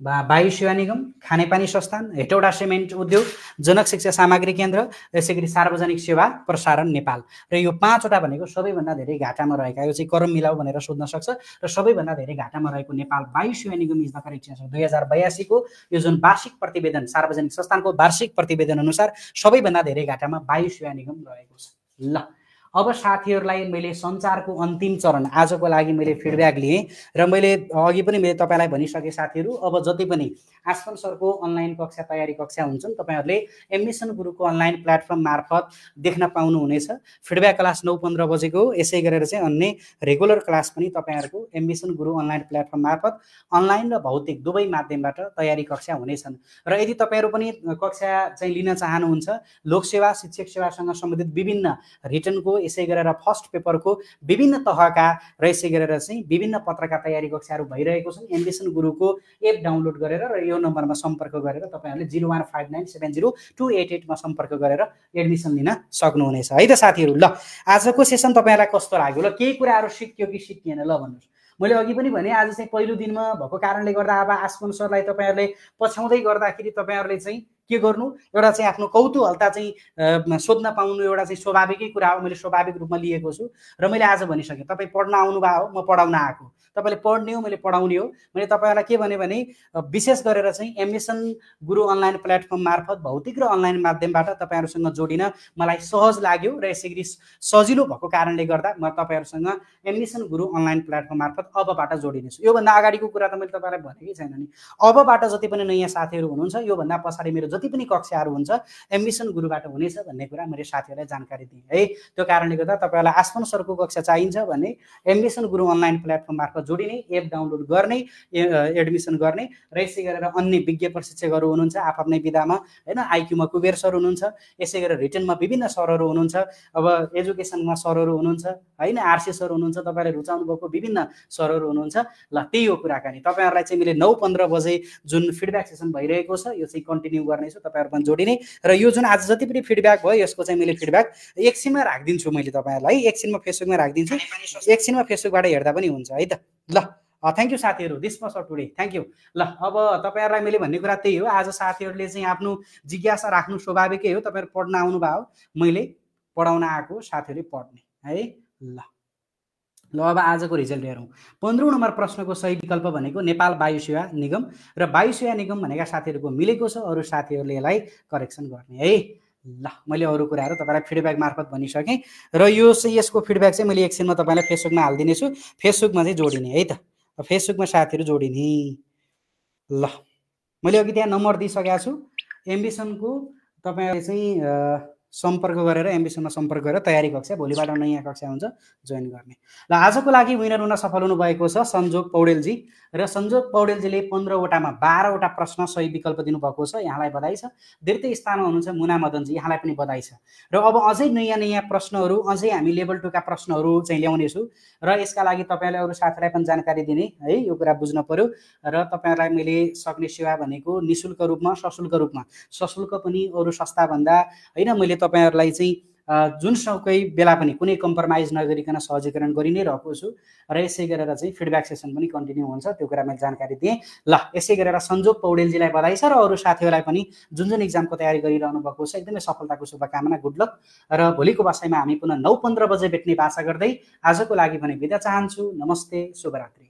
वायु सेवा निगम, खानेपानी संस्थान, हेटौडा सिमेन्ट उद्योग, जनक शिक्षा सामग्री केन्द्र, यसै गरी सार्वजनिक सेवा प्रसारण नेपाल। र यो 5वटा भनेको सबैभन्दा धेरै घाटामा रहेका, यो चाहिँ करम मिलाऊ भनेर सोध्न सक्छ। र सबैभन्दा धेरै घाटामा रहेको नेपाल वायु सेवा निगम इज द करेक्ट आन्सर। 2082 को यो जुन वार्षिक प्रतिवेदन, सार्वजनिक संस्थानको वार्षिक प्रतिवेदन अनुसार सबैभन्दा धेरै घाटामा वायु सेवा निगम रहेको छ। ल अब साथीहरूलाई मैले सञ्चारको अन्तिम चरण आजको लागि मैले फिडब्याक लिएँ र मैले अघि पनि मैले तपाईँलाई भनिसकेँ साथीहरू, अब जति पनि आसमान सरको अनलाइन कक्षा तयारी कक्षा हुन्छन् तपाईँहरूले एममिसन गुरुको अनलाइन प्लेटफर्म मार्फत देख्न पाउनुहुनेछ। फिडब्याक क्लास 9:15 बजेको, यसै गरेर चाहिँ अन्य रेगुलर क्लास पनि तपाईँहरूको एममिसन गुरु अनलाइन प्लेटफर्म मार्फत अनलाइन र भौतिक दुवै माध्यमबाट तयारी कक्षा हुनेछन्। र यदि तपाईँहरू पनि कक्षा चाहिँ लिन चाहनुहुन्छ, लोकसेवा शिक्षक सेवासँग सम्बन्धित विभिन्न रिटनको, यसै गरेर फर्स्ट पेपरको विभिन्न तहका र यसै गरेर चाहिँ विभिन्न पत्रका तयारी कक्षाहरू भइरहेको छन्। एमबिसन गुरुको एप डाउनलोड गरेर र यो नम्बरमा सम्पर्क गरेर तपाईँहरूले 0159702888 मा सम्पर्क गरेर एडमिसन लिन सक्नुहुनेछ है त साथीहरू। ल आजको सेसन तपाईँहरूलाई कस्तो लाग्यो? ल केही कुराहरू सिक्यो कि सिकिएन ल भन्नुहोस्। मैले अघि पनि भने आज चाहिँ पहिलो दिनमा भएको कारणले गर्दा अब आसमान सरलाई तपाईँहरूले पछ्याउँदै गर्दाखेरि तपाईँहरूले चाहिँ के गर्नु, एउटा चाहिँ आफ्नो कौतूहलता चाहिँ सोध्न पाउनु एउटा चाहिँ स्वाभाविकै कुरा हो। मैले स्वाभाविक रूपमा लिएको छु र मैले आज भनिसकेँ, तपाईँ पढ्न आउनुभयो हो, म पढाउन आएको। तपाईँले पढ्ने हो, मैले पढाउने हो। मैले तपाईँहरूलाई के भने विशेष गरेर चाहिँ एममिसन गुरु अनलाइन प्लेटफर्म मार्फत भौतिक र अनलाइन माध्यमबाट तपाईँहरूसँग जोडिन मलाई सहज लाग्यो र यसै गरी सजिलो भएको कारणले गर्दा म तपाईँहरूसँग एममिसन गुरु अनलाइन प्लेटफर्म मार्फत अबबाट जोडिनेछु। योभन्दा अगाडिको कुरा त मैले तपाईँलाई भनेकै छैन नि। अबबाट जति पनि नयाँ साथीहरू हुनुहुन्छ, योभन्दा पछाडि मेरो जति पनि कक्षाहरू हुन्छ एममिसन गुरुबाट हुनेछ भन्ने कुरा मैले साथीहरूलाई जानकारी दिएँ है। त्यो कारणले गर्दा तपाईँहरूलाई आसमान सरको कक्षा चाहिन्छ भने एममिसन गुरु अनलाइन प्लेटफर्म मार्फत जोडिने, एप डाउनलोड गर्ने, एडमिसन गर्ने र यसै गरेर अन्य विज्ञ प्रशिक्षकहरू हुनुहुन्छ आफ्नै विधामा होइन। आइक्यूमा कुबेर सर हुनुहुन्छ, यसै गरेर रिटनमा विभिन्न सरहरू हुनुहुन्छ, अब एजुकेसनमा सरहरू हुनुहुन्छ होइन, आरसी सर हुनुहुन्छ, तपाईँले रुचाउनु भएको विभिन्न सरहरू हुनुहुन्छ। ल त्यही हो कुराकानी। तपाईँहरूलाई चाहिँ मैले 9:15 बजे जुन फिडब्याक सेसन भइरहेको छ यो चाहिँ कन्टिन्यू गर्नेछु, तपाईँहरू पनि जोडिने। र यो जुन आज जति पनि फिडब्याक भयो यसको चाहिँ मैले फिडब्याक एकछिनमा राखिदिन्छु, मैले तपाईँहरूलाई एकछिनमा फेसबुकमा राखिदिन्छु, एकछिनमा फेसबुकबाट हेर्दा पनि हुन्छ है त। ल थ्याङ्क यू साथीहरू, this much for today, thank you. ल अब तपाईँहरूलाई मैले भन्ने कुरा त्यही हो, आज साथीहरूले चाहिँ आफ्नो जिज्ञासा राख्नु स्वाभाविकै हो। तपाईँहरू पढ्न आउनुभयो, मैले पढाउन आएको, साथीहरूले पढ्ने है। ल अब आजको रिजल्ट हेरौँ। 15औं नम्बर प्रश्नको सही विकल्प भनेको नेपाल वायु सेवा निगम र वायु सेवा निगम भनेका साथीहरूको मिलेको छ। अरू साथीहरूले यसलाई करेक्सन गर्ने है। ल मैले अरू कुराहरू तपाईँलाई फिडब्याक मार्फत भनिसकेँ र यो चाहिँ यसको फिडब्याक चाहिँ मैले एकछिनमा तपाईँलाई फेसबुकमा हालिदिनेछु, फेसबुकमा चाहिँ जोडिने है त, फेसबुकमा साथीहरू जोडिने। ल मैले अघि त्यहाँ नम्बर दिइसकेको छु, एम्बिसनको तपाईँहरूले चाहिँ सम्पर्क गरेर एम्बिसनमा सम्पर्क गरेर तयारी कक्षा भोलिबाट नयाँ कक्षा हुन्छ जोइन गर्ने। ल आजको लागि विनर हुन सफल हुनुभएको छ सञ्जोग पौडेलजी र सञ्जोग पौडेलजीले 15वटामा 12वटा प्रश्न सही विकल्प दिनुभएको छ, यहाँलाई बधाई छ। द्वितीय स्थानमा हुनुहुन्छ मुना मदनजी, यहाँलाई पनि बधाई छ। र अब अझै नयाँ नयाँ प्रश्नहरू, अझै हामी लेभल 2 का प्रश्नहरू चाहिँ ल्याउनेछु र यसका लागि तपाईँहरूले अरू साथीलाई पनि जानकारी दिने है, यो कुरा बुझ्न पर्यो। र तपाईँहरूलाई मैले सक्ने सेवा भनेको निःशुल्क रूपमा, सशुल्क रूपमा, सशुल्क पनि अरू संस्थाभन्दा होइन, मैले तपाईँहरूलाई चाहिँ जुनसुकै बेला पनि कुनै कम्प्रोमाइज नगरिकन सहजीकरण गरि नै रहेको छु र यसै गरेर चाहिँ फिडब्याक सेसन पनि कन्टिन्यू हुन्छ, त्यो कुरा मैले जानकारी दिएँ। ल यसै गरेर सञ्जोग पौडेलजीलाई बधाई छ र अरू साथीहरूलाई पनि जुन जुन इक्जामको तयारी गरिरहनु भएको छ एकदमै सफलताको शुभकामना, गुड लक। र भोलिको बसाइमा हामी पुनः 9:15 बजे भेट्ने बाचा गर्दै आजको लागि भने बिदा चाहन्छु। नमस्ते, शुभरात्रि।